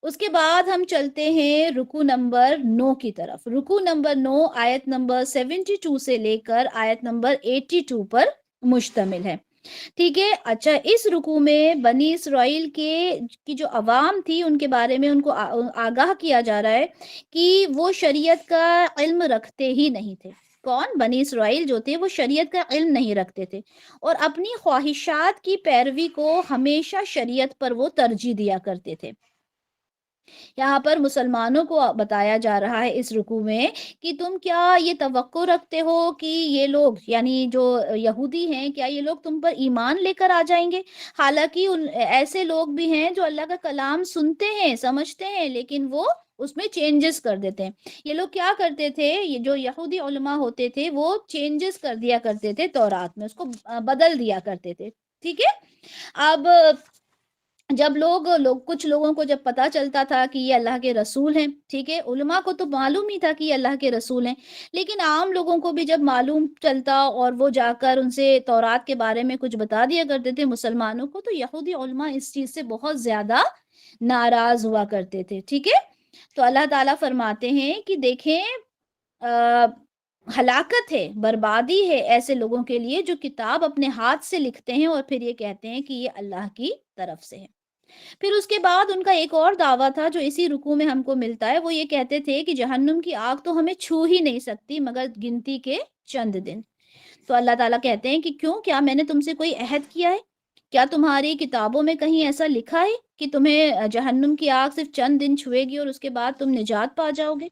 اس کے بعد ہم چلتے ہیں رکوع نمبر 9 کی طرف۔ رکوع نمبر 9 آیت نمبر 72 سے لے کر آیت نمبر 82 پر مشتمل ہے، ٹھیک ہے۔ اچھا، اس رکوع میں بنی اسرائیل کی جو عوام تھی ان کے بارے میں ان کو آگاہ کیا جا رہا ہے کہ وہ شریعت کا علم رکھتے ہی نہیں تھے۔ کون؟ بنی اسرائیل جو تھے وہ شریعت کا علم نہیں رکھتے تھے، اور اپنی خواہشات کی پیروی کو ہمیشہ شریعت پر وہ ترجیح دیا کرتے تھے۔ یہاں پر مسلمانوں کو بتایا جا رہا ہے اس رکوع میں کہ تم کیا یہ توقع رکھتے ہو کہ یہ لوگ یعنی جو یہودی ہیں، کیا یہ لوگ تم پر ایمان لے کر آ جائیں گے؟ حالانکہ ایسے لوگ بھی ہیں جو اللہ کا کلام سنتے ہیں، سمجھتے ہیں، لیکن وہ اس میں چینجز کر دیتے ہیں۔ یہ لوگ کیا کرتے تھے؟ یہ جو یہودی علماء ہوتے تھے وہ چینجز کر دیا کرتے تھے تورات میں، اس کو بدل دیا کرتے تھے، ٹھیک ہے۔ اب جب کچھ لوگوں کو جب پتا چلتا تھا کہ یہ اللہ کے رسول ہیں، ٹھیک ہے، علماء کو تو معلوم ہی تھا کہ یہ اللہ کے رسول ہیں، لیکن عام لوگوں کو بھی جب معلوم چلتا اور وہ جا کر ان سے تورات کے بارے میں کچھ بتا دیا کرتے تھے مسلمانوں کو، تو یہودی علماء اس چیز سے بہت زیادہ ناراض ہوا کرتے تھے، ٹھیک ہے۔ تو اللہ تعالیٰ فرماتے ہیں کہ دیکھیں، ہلاکت ہے، بربادی ہے ایسے لوگوں کے لیے جو کتاب اپنے ہاتھ سے لکھتے ہیں اور پھر یہ کہتے ہیں کہ یہ اللہ کی طرف سے ہے۔ پھر اس کے بعد ان کا ایک اور دعویٰ تھا جو اسی رکوع میں ہم کو ملتا ہے، وہ یہ کہتے تھے کہ جہنم کی آگ تو ہمیں چھو ہی نہیں سکتی مگر گنتی کے چند دن۔ تو اللہ تعالیٰ کہتے ہیں کہ کیوں؟ کیا میں نے تم سے کوئی عہد کیا ہے؟ کیا تمہاری کتابوں میں کہیں ایسا لکھا ہے کہ تمہیں جہنم کی آگ صرف چند دن چھوئے گی اور اس کے بعد تم نجات پا جاؤ گے؟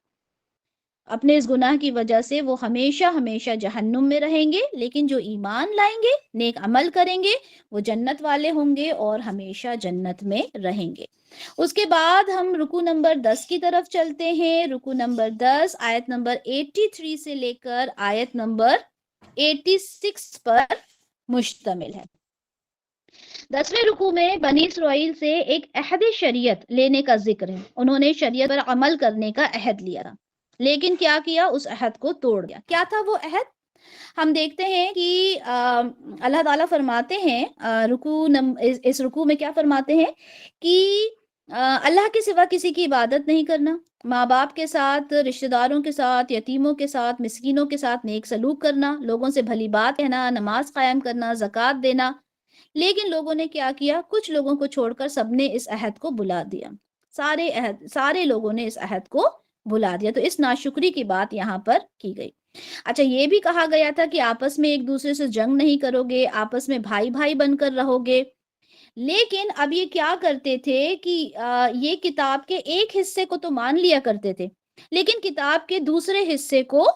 اپنے اس گناہ کی وجہ سے وہ ہمیشہ ہمیشہ جہنم میں رہیں گے، لیکن جو ایمان لائیں گے، نیک عمل کریں گے، وہ جنت والے ہوں گے اور ہمیشہ جنت میں رہیں گے۔ اس کے بعد ہم رکوع نمبر 10 کی طرف چلتے ہیں۔ رکوع نمبر 10 آیت نمبر 83 سے لے کر آیت نمبر 86 پر مشتمل ہے۔ 10ویں رکوع میں بنی اسرائیل سے ایک عہد شریعت لینے کا ذکر ہے۔ انہوں نے شریعت پر عمل کرنے کا عہد لیا تھا، لیکن کیا کیا؟ اس عہد کو توڑ دیا۔ کیا تھا وہ عہد؟ ہم دیکھتے ہیں کہ اللہ تعالیٰ فرماتے ہیں اس رکوع میں کیا فرماتے ہیں کہ اللہ کے سوا کسی کی عبادت نہیں کرنا، ماں باپ کے ساتھ، رشتہ داروں کے ساتھ، یتیموں کے ساتھ، مسکینوں کے ساتھ نیک سلوک کرنا، لوگوں سے بھلی بات کہنا، نماز قائم کرنا، زکوٰۃ دینا، لیکن لوگوں نے کیا کیا؟ کچھ لوگوں کو چھوڑ کر سب نے اس عہد کو بھلا دیا، سارے لوگوں نے اس عہد کو بھلا دیا، تو اس ناشکری کی بات یہاں پر کی گئی۔ اچھا، یہ بھی کہا گیا تھا کہ آپس میں ایک دوسرے سے جنگ نہیں کرو گے، آپس میں بھائی بھائی بن کر رہو گے، لیکن اب یہ کیا کرتے تھے کہ یہ کتاب کے ایک حصے کو تو مان لیا کرتے تھے، لیکن کتاب کے دوسرے حصے کو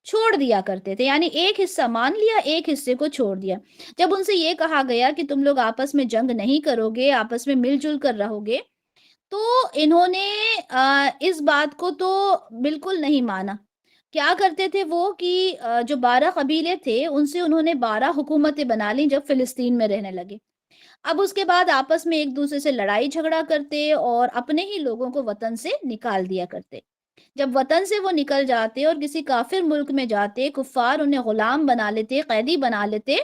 چھوڑ دیا کرتے تھے، یعنی ایک حصہ مان لیا، ایک حصے کو چھوڑ دیا۔ جب ان سے یہ کہا گیا کہ تم لوگ آپس میں جنگ نہیں کرو گے، آپس میں مل جل کر رہو گے، تو انہوں نے اس بات کو تو بالکل نہیں مانا۔ کیا کرتے تھے وہ کہ جو 12 قبیلے تھے ان سے انہوں نے 12 حکومتیں بنا لیں جب فلسطین میں رہنے لگے۔ اب اس کے بعد آپس میں ایک دوسرے سے لڑائی جھگڑا کرتے اور اپنے ہی لوگوں کو وطن سے نکال دیا کرتے۔ جب وطن سے وہ نکل جاتے اور کسی کافر ملک میں جاتے، کفار انہیں غلام بنا لیتے، قیدی بنا لیتے،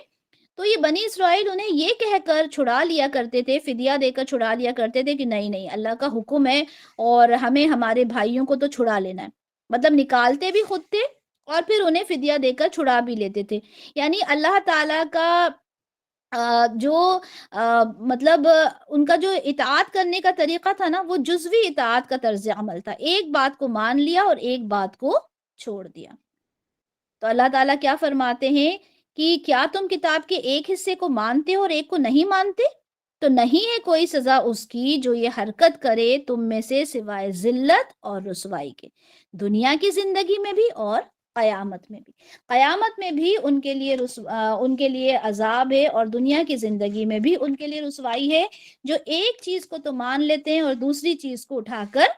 تو یہ بنی اسرائیل انہیں یہ کہہ کر چھڑا لیا کرتے تھے، فدیہ دے کر چھڑا لیا کرتے تھے کہ نہیں نہیں، اللہ کا حکم ہے اور ہمیں ہمارے بھائیوں کو تو چھڑا لینا ہے۔ مطلب نکالتے بھی خود تھے اور پھر انہیں فدیہ دے کر چھڑا بھی لیتے تھے۔ یعنی اللہ تعالیٰ کا جو مطلب ان کا جو اطاعت کرنے کا طریقہ تھا نا، وہ جزوی اطاعت کا طرز عمل تھا، ایک بات کو مان لیا اور ایک بات کو چھوڑ دیا۔ تو اللہ تعالیٰ کیا فرماتے ہیں کہ کیا تم کتاب کے ایک حصے کو مانتے ہو اور ایک کو نہیں مانتے؟ تو نہیں ہے کوئی سزا اس کی جو یہ حرکت کرے تم میں سے سوائے ذلت اور رسوائی کے، دنیا کی زندگی میں بھی اور قیامت میں بھی۔ قیامت میں بھی ان کے لیے عذاب ہے اور دنیا کی زندگی میں بھی ان کے لیے رسوائی ہے، جو ایک چیز کو تو مان لیتے ہیں اور دوسری چیز کو اٹھا کر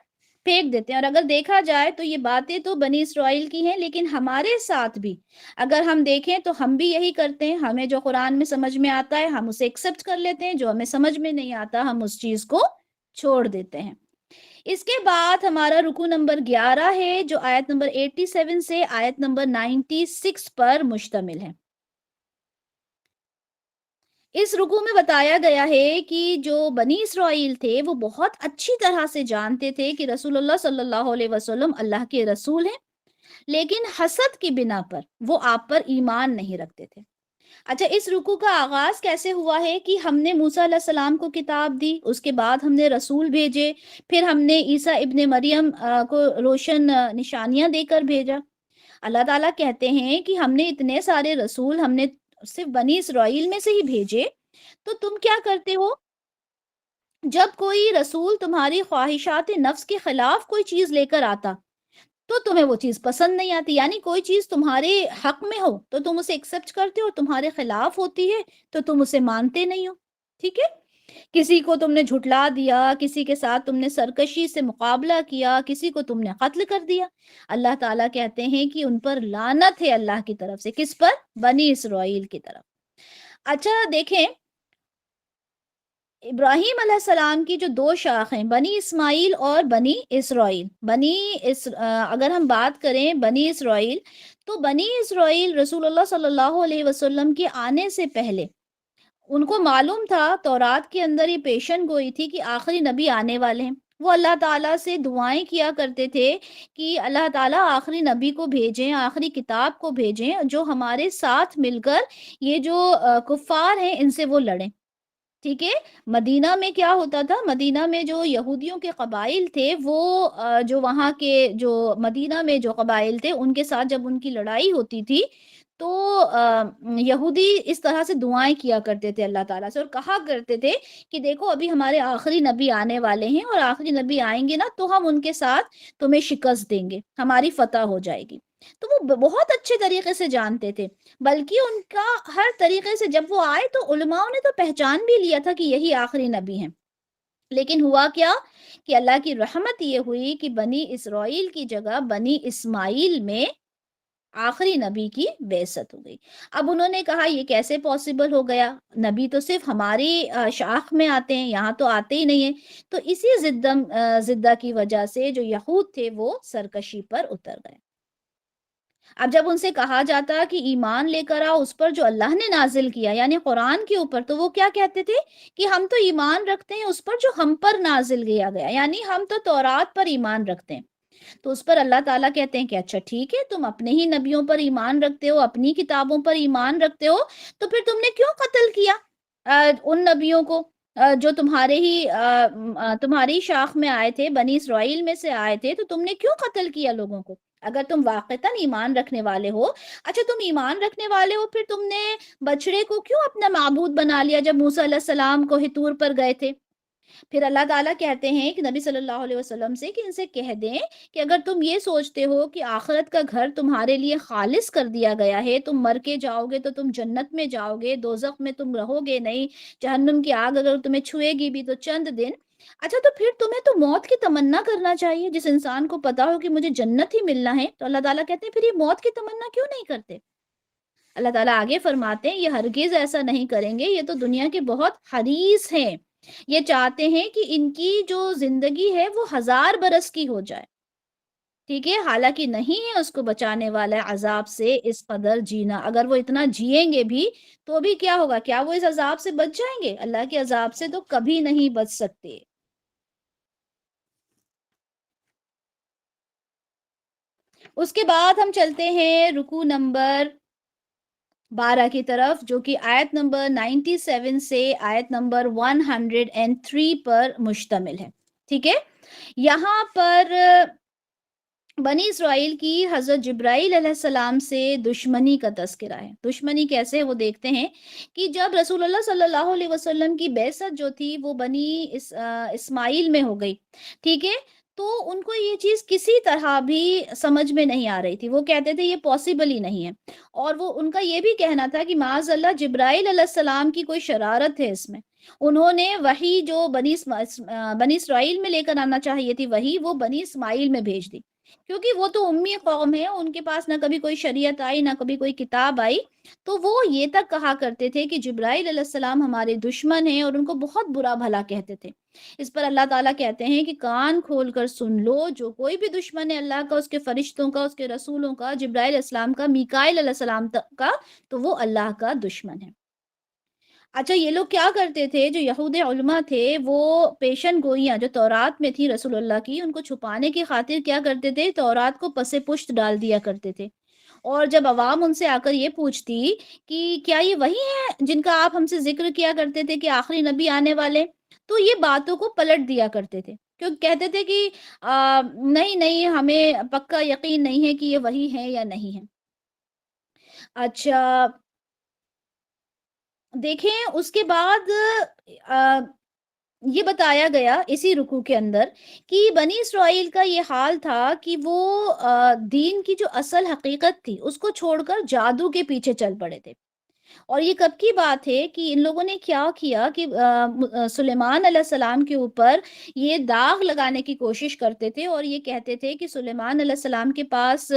پھینک دیتے ہیں۔ اور اگر دیکھا جائے تو یہ باتیں تو بنی اسرائیل کی ہیں، لیکن ہمارے ساتھ بھی اگر ہم دیکھیں تو ہم بھی یہی کرتے ہیں۔ ہمیں جو قرآن میں سمجھ میں آتا ہے ہم اسے ایکسپٹ کر لیتے ہیں، جو ہمیں سمجھ میں نہیں آتا ہم اس چیز کو چھوڑ دیتے ہیں۔ اس کے بعد ہمارا رکوع نمبر 11 ہے، جو آیت نمبر 87 سے آیت نمبر 96 پر مشتمل ہے۔ اس رکوع میں بتایا گیا ہے کہ جو بنی اسرائیل تھے وہ بہت اچھی طرح سے جانتے تھے کہ رسول اللہ صلی اللہ علیہ وسلم اللہ کے رسول ہیں، لیکن حسد کی بنا پر وہ آپ پر ایمان نہیں رکھتے تھے۔ اچھا، اس رکوع کا آغاز کیسے ہوا ہے کہ ہم نے موسیٰ علیہ السلام کو کتاب دی، اس کے بعد ہم نے رسول بھیجے، پھر ہم نے عیسیٰ ابن مریم کو روشن نشانیاں دے کر بھیجا۔ اللہ تعالیٰ کہتے ہیں کہ ہم نے اتنے سارے رسول ہم نے صرف بنی اسرائیل میں سے ہی بھیجے، تو تم کیا کرتے ہو؟ جب کوئی رسول تمہاری خواہشات نفس کے خلاف کوئی چیز لے کر آتا تو تمہیں وہ چیز پسند نہیں آتی، یعنی کوئی چیز تمہارے حق میں ہو تو تم اسے ایکسپٹ کرتے ہو، تمہارے خلاف ہوتی ہے تو تم اسے مانتے نہیں ہو۔ ٹھیک ہے، کسی کو تم نے جھٹلا دیا، کسی کے ساتھ تم نے سرکشی سے مقابلہ کیا، کسی کو تم نے قتل کر دیا، اللہ تعالیٰ کہتے ہیں کہ ان پر لعنت ہے اللہ کی طرف سے۔ کس پر؟ بنی اسرائیل کی طرف۔ اچھا دیکھیں، ابراہیم علیہ السلام کی جو دو شاخ ہیں، بنی اسماعیل اور بنی اسرائیل۔ اگر ہم بات کریں بنی اسرائیل، تو بنی اسرائیل رسول اللہ صلی اللہ علیہ وسلم کے آنے سے پہلے ان کو معلوم تھا، تورات کے اندر یہ پیشن گوئی تھی کہ آخری نبی آنے والے ہیں۔ وہ اللہ تعالیٰ سے دعائیں کیا کرتے تھے کہ اللہ تعالیٰ آخری نبی کو بھیجیں، آخری کتاب کو بھیجیں جو ہمارے ساتھ مل کر یہ جو کفار ہیں ان سے وہ لڑیں۔ ٹھیک ہے، مدینہ میں کیا ہوتا تھا؟ مدینہ میں جو یہودیوں کے قبائل تھے وہ جو وہاں کے جو مدینہ میں جو قبائل تھے ان کے ساتھ جب ان کی لڑائی ہوتی تھی تو یہودی اس طرح سے دعائیں کیا کرتے تھے اللہ تعالیٰ سے اور کہا کرتے تھے کہ دیکھو ابھی ہمارے آخری نبی آنے والے ہیں اور آخری نبی آئیں گے نا تو ہم ان کے ساتھ تمہیں شکست دیں گے، ہماری فتح ہو جائے گی۔ تو وہ بہت اچھے طریقے سے جانتے تھے، بلکہ ان کا ہر طریقے سے جب وہ آئے تو علماء نے تو پہچان بھی لیا تھا کہ یہی آخری نبی ہیں۔ لیکن ہوا کیا کہ اللہ کی رحمت یہ ہوئی کہ بنی اسرائیل کی جگہ بنی اسماعیل میں آخری نبی کی بعثت ہو گئی۔ اب انہوں نے کہا یہ کیسے پاسبل ہو گیا؟ نبی تو صرف ہماری شاخ میں آتے ہیں، یہاں تو آتے ہی نہیں ہیں۔ تو اسی زدہ کی وجہ سے جو یہود تھے وہ سرکشی پر اتر گئے۔ اب جب ان سے کہا جاتا کہ ایمان لے کر آؤ اس پر جو اللہ نے نازل کیا، یعنی قرآن کے اوپر، تو وہ کیا کہتے تھے کہ ہم تو ایمان رکھتے ہیں اس پر جو ہم پر نازل کیا گیا، یعنی ہم تو تورات پر ایمان رکھتے ہیں۔ تو اس پر اللہ تعالیٰ کہتے ہیں کہ اچھا ٹھیک ہے، تم اپنے ہی نبیوں پر ایمان رکھتے ہو، اپنی کتابوں پر ایمان رکھتے ہو، تو پھر تم نے کیوں قتل کیا؟ ان نبیوں کو جو تمہاری شاخ میں آئے تھے، بنی اسرائیل میں سے آئے تھے، تو تم نے کیوں قتل کیا لوگوں کو؟ اگر تم واقعتاً ایمان رکھنے والے ہو، اچھا تم ایمان رکھنے والے ہو، پھر تم نے بچڑے کو کیوں اپنا معبود بنا لیا جب موسیٰ علیہ السلام کو ہتور پر گئے تھے؟ پھر اللہ تعالیٰ کہتے ہیں کہ نبی صلی اللہ علیہ وسلم سے کہ ان سے کہہ دیں کہ اگر تم یہ سوچتے ہو کہ آخرت کا گھر تمہارے لیے خالص کر دیا گیا ہے، تم مر کے جاؤ گے تو تم جنت میں جاؤ گے، دوزخ میں تم رہو گے نہیں، جہنم کی آگ اگر تمہیں چھوئے گی بھی تو چند دن، اچھا تو پھر تمہیں تو موت کی تمنا کرنا چاہیے، جس انسان کو پتا ہو کہ مجھے جنت ہی ملنا ہے، تو اللہ تعالیٰ کہتے ہیں پھر یہ موت کی تمنا کیوں نہیں کرتے؟ اللہ تعالیٰ آگے فرماتے ہیں یہ ہرگز ایسا نہیں کریں گے، یہ تو دنیا کے بہت حریص ہیں، یہ چاہتے ہیں کہ ان کی جو زندگی ہے وہ 1000 برس کی ہو جائے، ٹھیک ہے، حالانکہ نہیں ہے اس کو بچانے والا عذاب سے اس قدر جینا، اگر وہ اتنا جئیں گے بھی تو بھی کیا ہوگا؟ کیا وہ اس عذاب سے بچ جائیں گے؟ اللہ کے عذاب سے تو کبھی نہیں بچ سکتے۔ اس کے بعد ہم چلتے ہیں رکوع نمبر 12 کی طرف، جو کہ آیت نمبر 97 سے آیت نمبر 103 پر مشتمل ہے، ٹھیک ہے۔ یہاں پر بنی اسرائیل کی حضرت جبرائیل علیہ السلام سے دشمنی کا تذکرہ ہے۔ دشمنی کیسے وہ دیکھتے ہیں کہ جب رسول اللہ صلی اللہ علیہ وسلم کی بعثت جو تھی وہ بنی اسماعیل میں ہو گئی، ٹھیک ہے، تو ان کو یہ چیز کسی طرح بھی سمجھ میں نہیں آ رہی تھی، وہ کہتے تھے یہ پاسبل ہی نہیں ہے، اور وہ ان کا یہ بھی کہنا تھا کہ معاذ اللہ جبرائیل علیہ السلام کی کوئی شرارت ہے اس میں، انہوں نے وہی جو بنی اسرائیل میں لے کر آنا چاہیے تھی وہی وہ بنی اسماعیل میں بھیج دی، کیونکہ وہ تو امی قوم ہے، ان کے پاس نہ کبھی کوئی شریعت آئی نہ کبھی کوئی کتاب آئی، تو وہ یہ تک کہا کرتے تھے کہ جبرائیل علیہ السلام ہمارے دشمن ہیں، اور ان کو بہت برا بھلا کہتے تھے۔ اس پر اللہ تعالیٰ کہتے ہیں کہ کان کھول کر سن لو، جو کوئی بھی دشمن ہے اللہ کا، اس کے فرشتوں کا، اس کے رسولوں کا، جبرائیل علیہ السلام کا، میکائیل علیہ السلام کا، تو وہ اللہ کا دشمن ہے۔ اچھا یہ لوگ کیا کرتے تھے؟ جو یہود علماء تھے وہ پیشن گوئیاں جو تورات میں تھی رسول اللہ کی، ان کو چھپانے کی خاطر کیا کرتے تھے؟ تورات کو پس پشت ڈال دیا کرتے تھے، اور جب عوام ان سے آ کر یہ پوچھتی کہ کیا یہ وہی ہے جن کا آپ ہم سے ذکر کیا کرتے تھے کہ آخری نبی آنے والے، تو یہ باتوں کو پلٹ دیا کرتے تھے، کیونکہ کہتے تھے کہ نہیں نہیں ہمیں پکا یقین نہیں ہے کہ یہ وہی ہے یا نہیں ہے۔ اچھا دیکھیں اس کے بعد آ، یہ بتایا گیا اسی رکوع کے اندر کہ بنی اسرائیل کا یہ حال تھا کہ وہ دین کی جو اصل حقیقت تھی اس کو چھوڑ کر جادو کے پیچھے چل پڑے تھے، اور یہ کب کی بات ہے کہ ان لوگوں نے کیا کیا کہ سلیمان علیہ السلام کے اوپر یہ داغ لگانے کی کوشش کرتے تھے، اور یہ کہتے تھے کہ سلیمان علیہ السلام کے پاس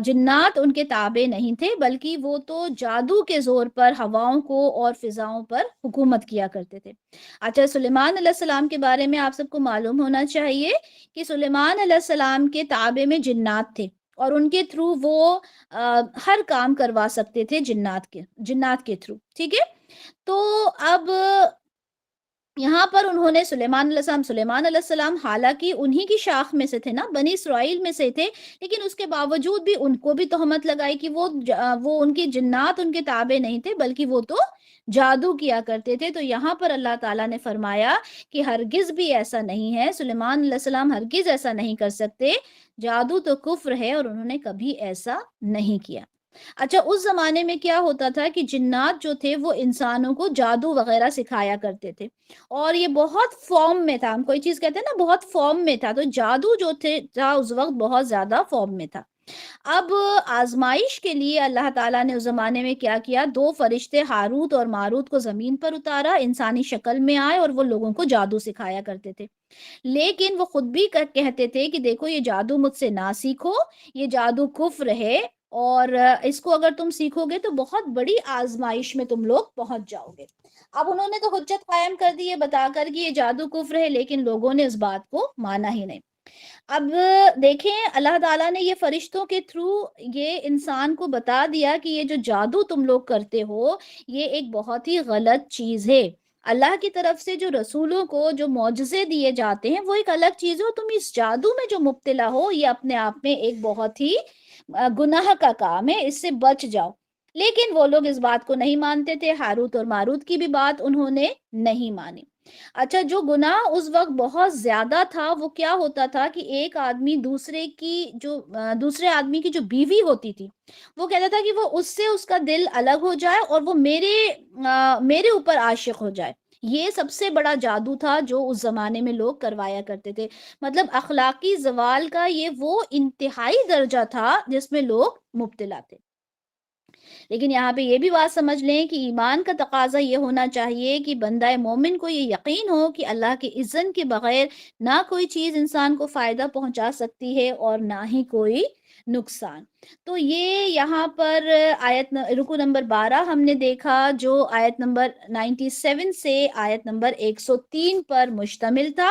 جنات ان کے تابع نہیں تھے، بلکہ وہ تو جادو کے زور پر ہواؤں کو اور فضاؤں پر حکومت کیا کرتے تھے۔ اچھا سلیمان علیہ السلام کے بارے میں آپ سب کو معلوم ہونا چاہیے کہ سلیمان علیہ السلام کے تابع میں جنات تھے، اور ان کے تھرو وہ ہر کام کروا سکتے تھے جنات کے تھرو، ٹھیک ہے۔ تو اب یہاں پر انہوں نے سلیمان علیہ السلام حالانکہ انہی کی شاخ میں سے تھے نا، بنی اسرائیل میں سے تھے، لیکن اس کے باوجود بھی ان کو بھی تہمت لگائی کہ وہ ان کی جنات ان کے تابع نہیں تھے، بلکہ وہ تو جادو کیا کرتے تھے۔ تو یہاں پر اللہ تعالیٰ نے فرمایا کہ ہرگز بھی ایسا نہیں ہے، سلیمان علیہ السلام ہرگز ایسا نہیں کر سکتے، جادو تو کفر ہے، اور انہوں نے کبھی ایسا نہیں کیا۔ اچھا اس زمانے میں کیا ہوتا تھا کہ جنات جو تھے وہ انسانوں کو جادو وغیرہ سکھایا کرتے تھے، اور یہ بہت فارم میں تھا، ہم کوئی چیز کہتے ہیں نا بہت فارم میں تھا، تو جادو جو تھا اس وقت بہت زیادہ فارم میں تھا۔ اب آزمائش کے لیے اللہ تعالیٰ نے اس زمانے میں کیا کیا، دو فرشتے ہاروت اور ماروت کو زمین پر اتارا، انسانی شکل میں آئے، اور وہ لوگوں کو جادو سکھایا کرتے تھے، لیکن وہ خود بھی کہتے تھے کہ دیکھو یہ جادو مجھ سے نہ سیکھو، یہ جادو کفر ہے، اور اس کو اگر تم سیکھو گے تو بہت بڑی آزمائش میں تم لوگ پہنچ جاؤ گے۔ اب انہوں نے تو حجت قائم کر دی ہے بتا کر کہ یہ جادو کفر ہے، لیکن لوگوں نے اس بات کو مانا ہی نہیں۔ اب دیکھیں اللہ تعالیٰ نے یہ فرشتوں کے تھرو یہ انسان کو بتا دیا کہ یہ جو جادو تم لوگ کرتے ہو یہ ایک بہت ہی غلط چیز ہے، اللہ کی طرف سے جو رسولوں کو جو معجزے دیے جاتے ہیں وہ ایک الگ چیز ہے، تم اس جادو میں جو مبتلا ہو یہ اپنے آپ میں ایک بہت ہی گناہ کا کام ہے، اس سے بچ جاؤ۔ لیکن وہ لوگ اس بات کو نہیں مانتے تھے، ہاروت اور ماروت کی بھی بات انہوں نے نہیں مانی۔ اچھا، جو گناہ اس وقت بہت زیادہ تھا وہ کیا ہوتا تھا کہ ایک آدمی دوسرے آدمی کی جو بیوی ہوتی تھی، وہ کہتا تھا کہ وہ اس سے اس کا دل الگ ہو جائے اور وہ میرے اوپر عاشق ہو جائے۔ یہ سب سے بڑا جادو تھا جو اس زمانے میں لوگ کروایا کرتے تھے۔ مطلب اخلاقی زوال کا یہ وہ انتہائی درجہ تھا جس میں لوگ مبتلا تھے۔ لیکن یہاں پہ یہ بھی بات سمجھ لیں کہ ایمان کا تقاضا یہ ہونا چاہیے کہ بندہ مومن کو یہ یقین ہو کہ اللہ کے اذن کے بغیر نہ کوئی چیز انسان کو فائدہ پہنچا سکتی ہے اور نہ ہی کوئی نقصان۔ تو یہ یہاں پر رکو نمبر 12 ہم نے دیکھا جو آیت نمبر 97 سے آیت نمبر 103 پر مشتمل تھا۔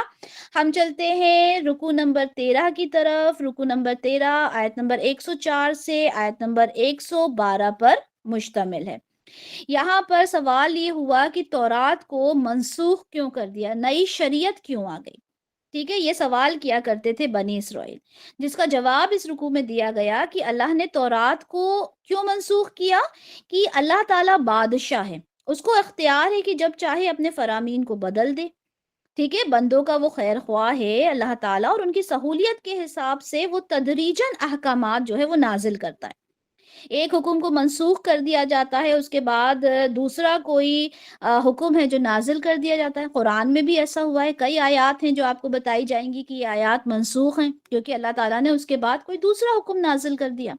ہم چلتے ہیں رکو نمبر 13 کی طرف۔ رکو نمبر 13 آیت نمبر 104 سے آیت نمبر 112 پر مشتمل ہے۔ یہاں پر سوال یہ ہوا کہ تورات کو منسوخ کیوں کر دیا، نئی شریعت کیوں آ گئی؟ ٹھیک ہے، یہ سوال کیا کرتے تھے بنی اسرائیل، جس کا جواب اس رکوع میں دیا گیا کہ اللہ نے تورات کو کیوں منسوخ کیا؟ کہ اللہ تعالیٰ بادشاہ ہے، اس کو اختیار ہے کہ جب چاہے اپنے فرامین کو بدل دے۔ ٹھیک ہے، بندوں کا وہ خیر خواہ ہے اللہ تعالیٰ، اور ان کی سہولیت کے حساب سے وہ تدریجاً احکامات جو ہے وہ نازل کرتا ہے۔ ایک حکم کو منسوخ کر دیا جاتا ہے، اس کے بعد دوسرا کوئی حکم ہے جو نازل کر دیا جاتا ہے۔ قرآن میں بھی ایسا ہوا ہے، کئی آیات ہیں جو آپ کو بتائی جائیں گی کہ یہ آیات منسوخ ہیں کیونکہ اللہ تعالیٰ نے اس کے بعد کوئی دوسرا حکم نازل کر دیا۔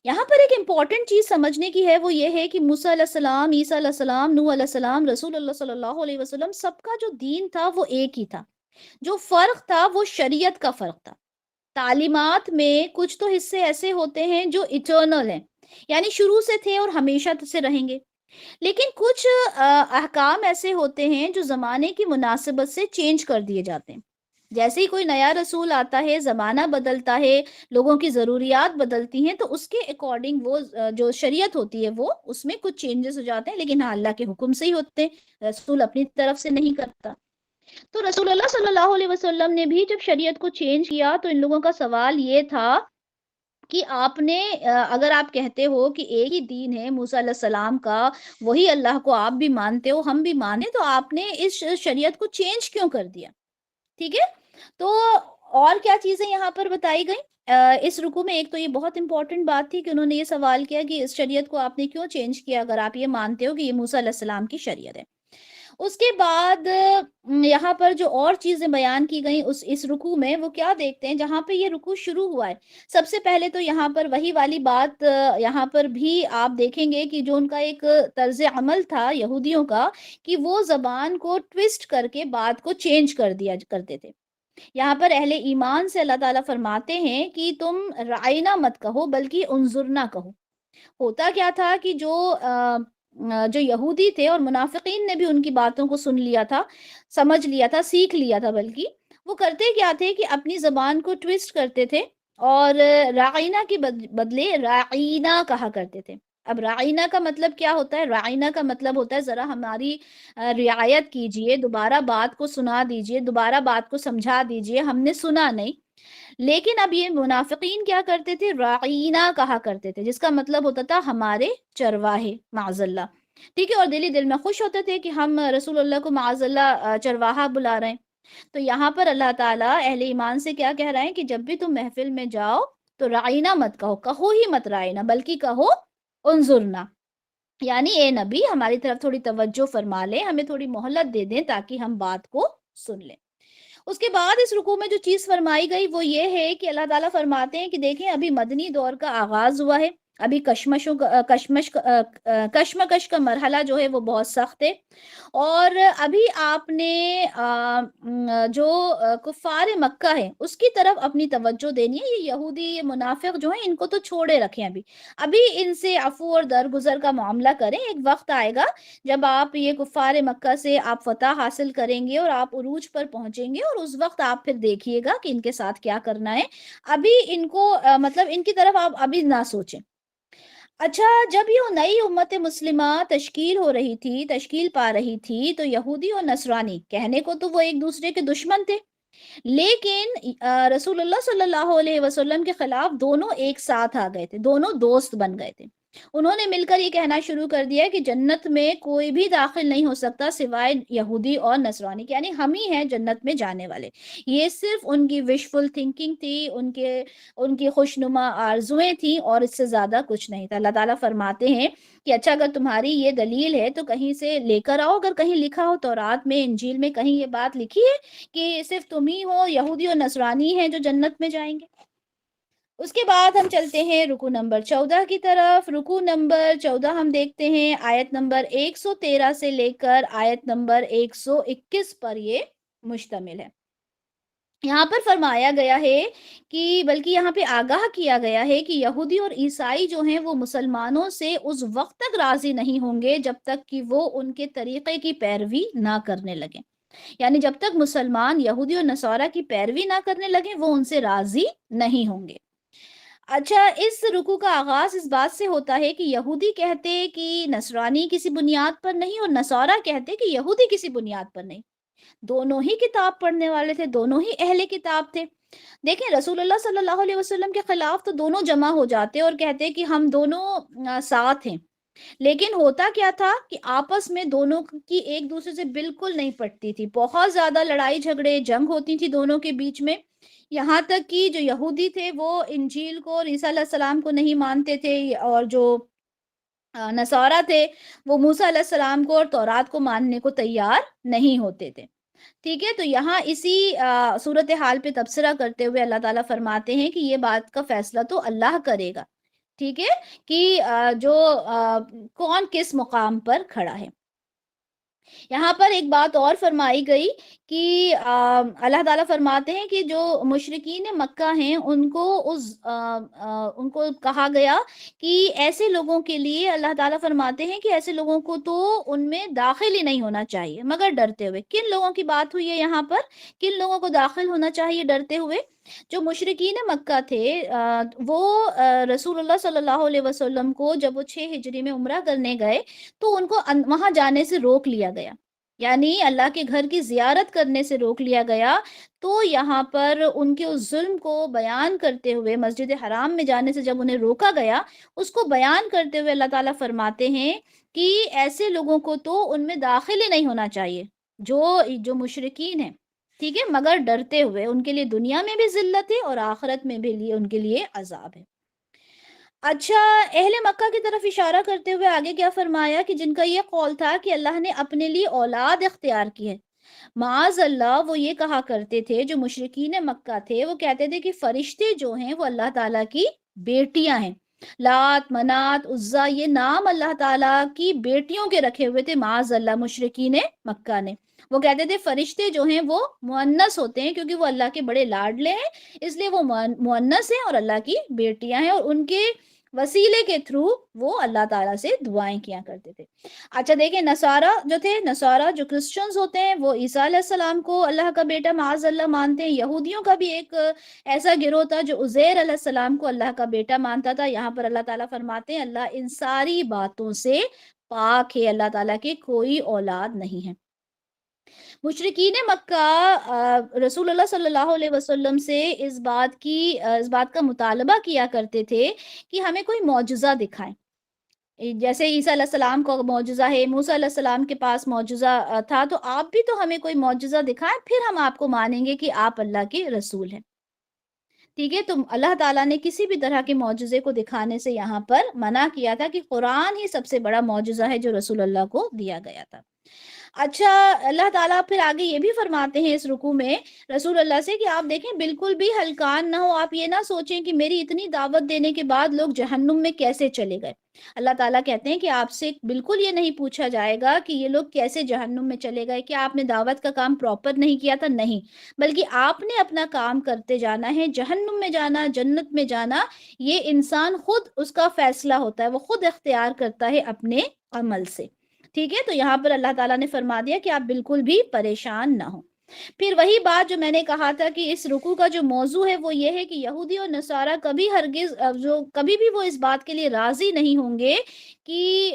یہاں پر ایک امپورٹنٹ چیز سمجھنے کی ہے، وہ یہ ہے کہ موسیٰ علیہ السلام، عیسیٰ علیہ السلام، نوح علیہ السلام، رسول اللہ صلی اللہ علیہ وسلم، سب کا جو دین تھا وہ ایک ہی تھا۔ جو فرق تھا وہ شریعت کا فرق تھا۔ تعلیمات میں کچھ تو حصے ایسے ہوتے ہیں جو ایٹرنل ہیں، یعنی شروع سے تھے اور ہمیشہ سے رہیں گے، لیکن کچھ احکام ایسے ہوتے ہیں جو زمانے کی مناسبت سے چینج کر دیے جاتے ہیں۔ جیسے ہی کوئی نیا رسول آتا ہے، زمانہ بدلتا ہے، لوگوں کی ضروریات بدلتی ہیں، تو اس کے اکارڈنگ وہ جو شریعت ہوتی ہے وہ اس میں کچھ چینجز ہو جاتے ہیں، لیکن ہاں اللہ کے حکم سے ہی ہوتے ہیں، رسول اپنی طرف سے نہیں کرتا۔ تو رسول اللہ صلی اللہ علیہ وسلم نے بھی جب شریعت کو چینج کیا تو ان لوگوں کا سوال یہ تھا کہ آپ نے اگر آپ کہتے ہو کہ ایک ہی دین ہے موسیٰ علیہ السلام کا، وہی اللہ کو آپ بھی مانتے ہو ہم بھی مانتے، تو آپ نے اس شریعت کو چینج کیوں کر دیا؟ ٹھیک ہے، تو اور کیا چیزیں یہاں پر بتائی گئیں اس رکوع میں؟ ایک تو یہ بہت امپورٹنٹ بات تھی کہ انہوں نے یہ سوال کیا کہ اس شریعت کو آپ نے کیوں چینج کیا اگر آپ یہ مانتے ہو کہ یہ موسیٰ علیہ السلام کی شریعت ہے۔ اس کے بعد یہاں پر جو اور چیزیں بیان کی گئیں اس رکوع میں، وہ کیا دیکھتے ہیں؟ جہاں پہ یہ رکوع شروع ہوا ہے، سب سے پہلے تو یہاں پر وہی والی بات یہاں پر بھی آپ دیکھیں گے کہ جو ان کا ایک طرز عمل تھا یہودیوں کا، کہ وہ زبان کو ٹویسٹ کر کے بات کو چینج کر دیا کرتے تھے۔ یہاں پر اہل ایمان سے اللہ تعالیٰ فرماتے ہیں کہ تم رائنا مت کہو بلکہ انظرنا کہو۔ ہوتا کیا تھا کہ جو یہودی تھے اور منافقین نے بھی ان کی باتوں کو سن لیا تھا، سمجھ لیا تھا، سیکھ لیا تھا، بلکہ وہ کرتے کیا تھے کہ اپنی زبان کو ٹویسٹ کرتے تھے اور رائنا کے بدلے رائنا کہا کرتے تھے۔ اب رائنا کا مطلب کیا ہوتا ہے؟ رائنا کا مطلب ہوتا ہے ذرا ہماری رعایت کیجئے، دوبارہ بات کو سنا دیجئے، دوبارہ بات کو سمجھا دیجئے، ہم نے سنا نہیں۔ لیکن اب یہ منافقین کیا کرتے تھے؟ راعینا کہا کرتے تھے، جس کا مطلب ہوتا تھا ہمارے چرواہے، معاذ اللہ۔ ٹھیک ہے، اور دل میں خوش ہوتے تھے کہ ہم رسول اللہ کو معاذ اللہ چرواہا بلا رہے ہیں۔ تو یہاں پر اللہ تعالیٰ اہل ایمان سے کیا کہہ رہے ہیں کہ جب بھی تم محفل میں جاؤ تو رائنا مت کہو، کہو ہی مت رائنا، بلکہ کہو انظرنا، یعنی اے نبی ہماری طرف تھوڑی توجہ فرما لیں، ہمیں تھوڑی مہلت دے دیں تاکہ ہم بات کو سن لیں۔ اس کے بعد اس رکوع میں جو چیز فرمائی گئی وہ یہ ہے کہ اللہ تعالیٰ فرماتے ہیں کہ دیکھیں ابھی مدنی دور کا آغاز ہوا ہے، ابھی کشمکش کا مرحلہ جو ہے وہ بہت سخت ہے، اور ابھی آپ نے جو کفار مکہ ہے اس کی طرف اپنی توجہ دینی ہے۔ یہ یہودی، یہ منافق جو ہیں، ان کو تو چھوڑے رکھیں، ابھی ان سے عفو اور درگزر کا معاملہ کریں۔ ایک وقت آئے گا جب آپ یہ کفار مکہ سے آپ فتح حاصل کریں گے اور آپ عروج پر پہنچیں گے، اور اس وقت آپ پھر دیکھیے گا کہ ان کے ساتھ کیا کرنا ہے۔ ابھی ان کو مطلب ان کی طرف آپ ابھی نہ سوچیں۔ اچھا، جب یہ نئی امت مسلمہ تشکیل پا رہی تھی تو یہودی اور نصرانی کہنے کو تو وہ ایک دوسرے کے دشمن تھے، لیکن رسول اللہ صلی اللہ علیہ وسلم کے خلاف دونوں ایک ساتھ آ گئے تھے، دونوں دوست بن گئے تھے۔ انہوں نے مل کر یہ کہنا شروع کر دیا کہ جنت میں کوئی بھی داخل نہیں ہو سکتا سوائے یہودی اور نصرانی، یعنی ہم ہی ہیں جنت میں جانے والے۔ یہ صرف ان کی وشفل تھنکنگ تھی، ان کی خوشنما آرزویں تھیں، اور اس سے زیادہ کچھ نہیں تھا۔ اللہ تعالیٰ فرماتے ہیں کہ اچھا اگر تمہاری یہ دلیل ہے تو کہیں سے لے کر آؤ، اگر کہیں لکھا ہو تورات میں، انجیل میں کہیں یہ بات لکھی ہے کہ صرف تم ہی ہو یہودی اور نصرانی ہیں جو جنت میں جائیں گے۔ اس کے بعد ہم چلتے ہیں رکو نمبر 14 کی طرف۔ رکو نمبر 14 ہم دیکھتے ہیں آیت نمبر 113 سے لے کر آیت نمبر 121 پر یہ مشتمل ہے۔ یہاں پر فرمایا گیا ہے کہ بلکہ یہاں پہ آگاہ کیا گیا ہے کہ یہودی اور عیسائی جو ہیں وہ مسلمانوں سے اس وقت تک راضی نہیں ہوں گے جب تک کہ وہ ان کے طریقے کی پیروی نہ کرنے لگیں، یعنی جب تک مسلمان یہودی اور نصارہ کی پیروی نہ کرنے لگیں وہ ان سے راضی نہیں ہوں گے۔ اچھا، اس رکوع کا آغاز اس بات سے ہوتا ہے کہ یہودی کہتے کہ نصرانی کسی بنیاد پر نہیں، اور نصارہ کہتے کہ یہودی کسی بنیاد پر نہیں۔ دونوں ہی کتاب پڑھنے والے تھے، دونوں ہی اہل کتاب تھے۔ دیکھیں رسول اللہ صلی اللہ علیہ وسلم کے خلاف تو دونوں جمع ہو جاتے اور کہتے کہ ہم دونوں ساتھ ہیں، لیکن ہوتا کیا تھا کہ آپس میں دونوں کی ایک دوسرے سے بالکل نہیں پٹتی تھی، بہت زیادہ لڑائی جھگڑے جنگ ہوتی تھی دونوں کے بیچ میں، یہاں تک کہ جو یہودی تھے وہ انجیل کو اور عیسیٰ علیہ السلام کو نہیں مانتے تھے، اور جو نصارہ تھے وہ موسیٰ علیہ السلام کو اور تورات کو ماننے کو تیار نہیں ہوتے تھے۔ ٹھیک ہے، تو یہاں اسی صورتحال پہ تبصرہ کرتے ہوئے اللہ تعالیٰ فرماتے ہیں کہ یہ بات کا فیصلہ تو اللہ کرے گا، ٹھیک ہے، کہ جو کون کس مقام پر کھڑا ہے۔ یہاں پر ایک بات اور فرمائی گئی کہ اللہ تعالیٰ فرماتے ہیں کہ جو مشرکین مکہ ہیں ان کو کہا گیا کہ ایسے لوگوں کے لیے اللہ تعالیٰ فرماتے ہیں کہ ایسے لوگوں کو تو ان میں داخل ہی نہیں ہونا چاہیے مگر ڈرتے ہوئے۔ کن لوگوں کی بات ہوئی ہے یہاں پر؟ کن لوگوں کو داخل ہونا چاہیے ڈرتے ہوئے؟ جو مشرکین مکہ تھے، وہ رسول اللہ صلی اللہ علیہ وسلم کو جب وہ 6 ہجری میں عمرہ کرنے گئے تو ان کو وہاں جانے سے روک لیا گیا، یعنی اللہ کے گھر کی زیارت کرنے سے روک لیا گیا۔ تو یہاں پر ان کے اس ظلم کو بیان کرتے ہوئے مسجد حرام میں جانے سے جب انہیں روکا گیا، اس کو بیان کرتے ہوئے اللہ تعالیٰ فرماتے ہیں کہ ایسے لوگوں کو تو ان میں داخل ہی نہیں ہونا چاہیے جو مشرکین ہیں، ٹھیک ہے، مگر ڈرتے ہوئے۔ ان کے لیے دنیا میں بھی ذلت ہے اور آخرت میں بھی ان کے لیے عذاب ہے۔ اچھا، اہل مکہ کی طرف اشارہ کرتے ہوئے آگے کیا فرمایا کہ جن کا یہ قول تھا کہ اللہ نے اپنے لیے اولاد اختیار کی ہے، معاذ اللہ وہ یہ کہا کرتے تھے، جو مشرکین مکہ تھے وہ کہتے تھے کہ فرشتے جو ہیں وہ اللہ تعالیٰ کی بیٹیاں ہیں۔ لات، منات، عزا، یہ نام اللہ تعالیٰ کی بیٹیوں کے رکھے ہوئے تھے معاذ اللہ مشرکین مکہ نے۔ وہ کہتے تھے فرشتے جو ہیں وہ مؤنث ہوتے ہیں کیونکہ وہ اللہ کے بڑے لاڈلے ہیں، اس لیے وہ مؤنث ہیں اور اللہ کی بیٹیاں ہیں، اور ان کے وسیلے کے تھرو وہ اللہ تعالیٰ سے دعائیں کیا کرتے تھے۔ اچھا دیکھیں، نصارہ جو کرسچنز ہوتے ہیں وہ عیسیٰ علیہ السلام کو اللہ کا بیٹا معاذ اللہ مانتے ہیں۔ یہودیوں کا بھی ایک ایسا گروہ تھا جو عزیر علیہ السلام کو اللہ کا بیٹا مانتا تھا۔ یہاں پر اللہ تعالیٰ فرماتے ہیں اللہ ان ساری باتوں سے پاک ہے، اللہ تعالیٰ کے کوئی اولاد نہیں ہے۔ مشرکین مکہ رسول اللہ صلی اللہ علیہ وسلم سے اس بات کا مطالبہ کیا کرتے تھے کہ ہمیں کوئی معجزہ دکھائیں، جیسے عیسیٰ علیہ السلام کو معجزہ ہے، موسیٰ علیہ السلام کے پاس معجزہ تھا، تو آپ بھی تو ہمیں کوئی معجزہ دکھائیں، پھر ہم آپ کو مانیں گے کہ آپ اللہ کے رسول ہیں۔ ٹھیک ہے، تو اللہ تعالیٰ نے کسی بھی طرح کے معجزے کو دکھانے سے یہاں پر منع کیا تھا کہ قرآن ہی سب سے بڑا معجزہ ہے جو رسول اللہ کو دیا گیا تھا۔ اچھا، اللہ تعالیٰ پھر آگے یہ بھی فرماتے ہیں اس رکوع میں رسول اللہ سے کہ آپ دیکھیں بالکل بھی ہلکان نہ ہو، آپ یہ نہ سوچیں کہ میری اتنی دعوت دینے کے بعد لوگ جہنم میں کیسے چلے گئے۔ اللہ تعالیٰ کہتے ہیں کہ آپ سے بالکل یہ نہیں پوچھا جائے گا کہ یہ لوگ کیسے جہنم میں چلے گئے، کیا آپ نے دعوت کا کام پراپر نہیں کیا تھا؟ نہیں، بلکہ آپ نے اپنا کام کرتے جانا ہے۔ جہنم میں جانا، جنت میں جانا، یہ انسان خود اس کا فیصلہ ہوتا ہے، وہ خود اختیار کرتا ہے اپنے عمل سے۔ ٹھیک ہے، تو یہاں پر اللہ تعالیٰ نے فرما دیا کہ آپ بالکل بھی پریشان نہ ہوں۔ پھر وہی بات جو میں نے کہا تھا کہ اس رکوع کا جو موضوع ہے وہ یہ ہے کہ یہودی اور نصارہ کبھی بھی وہ اس بات کے لیے راضی نہیں ہوں گے کہ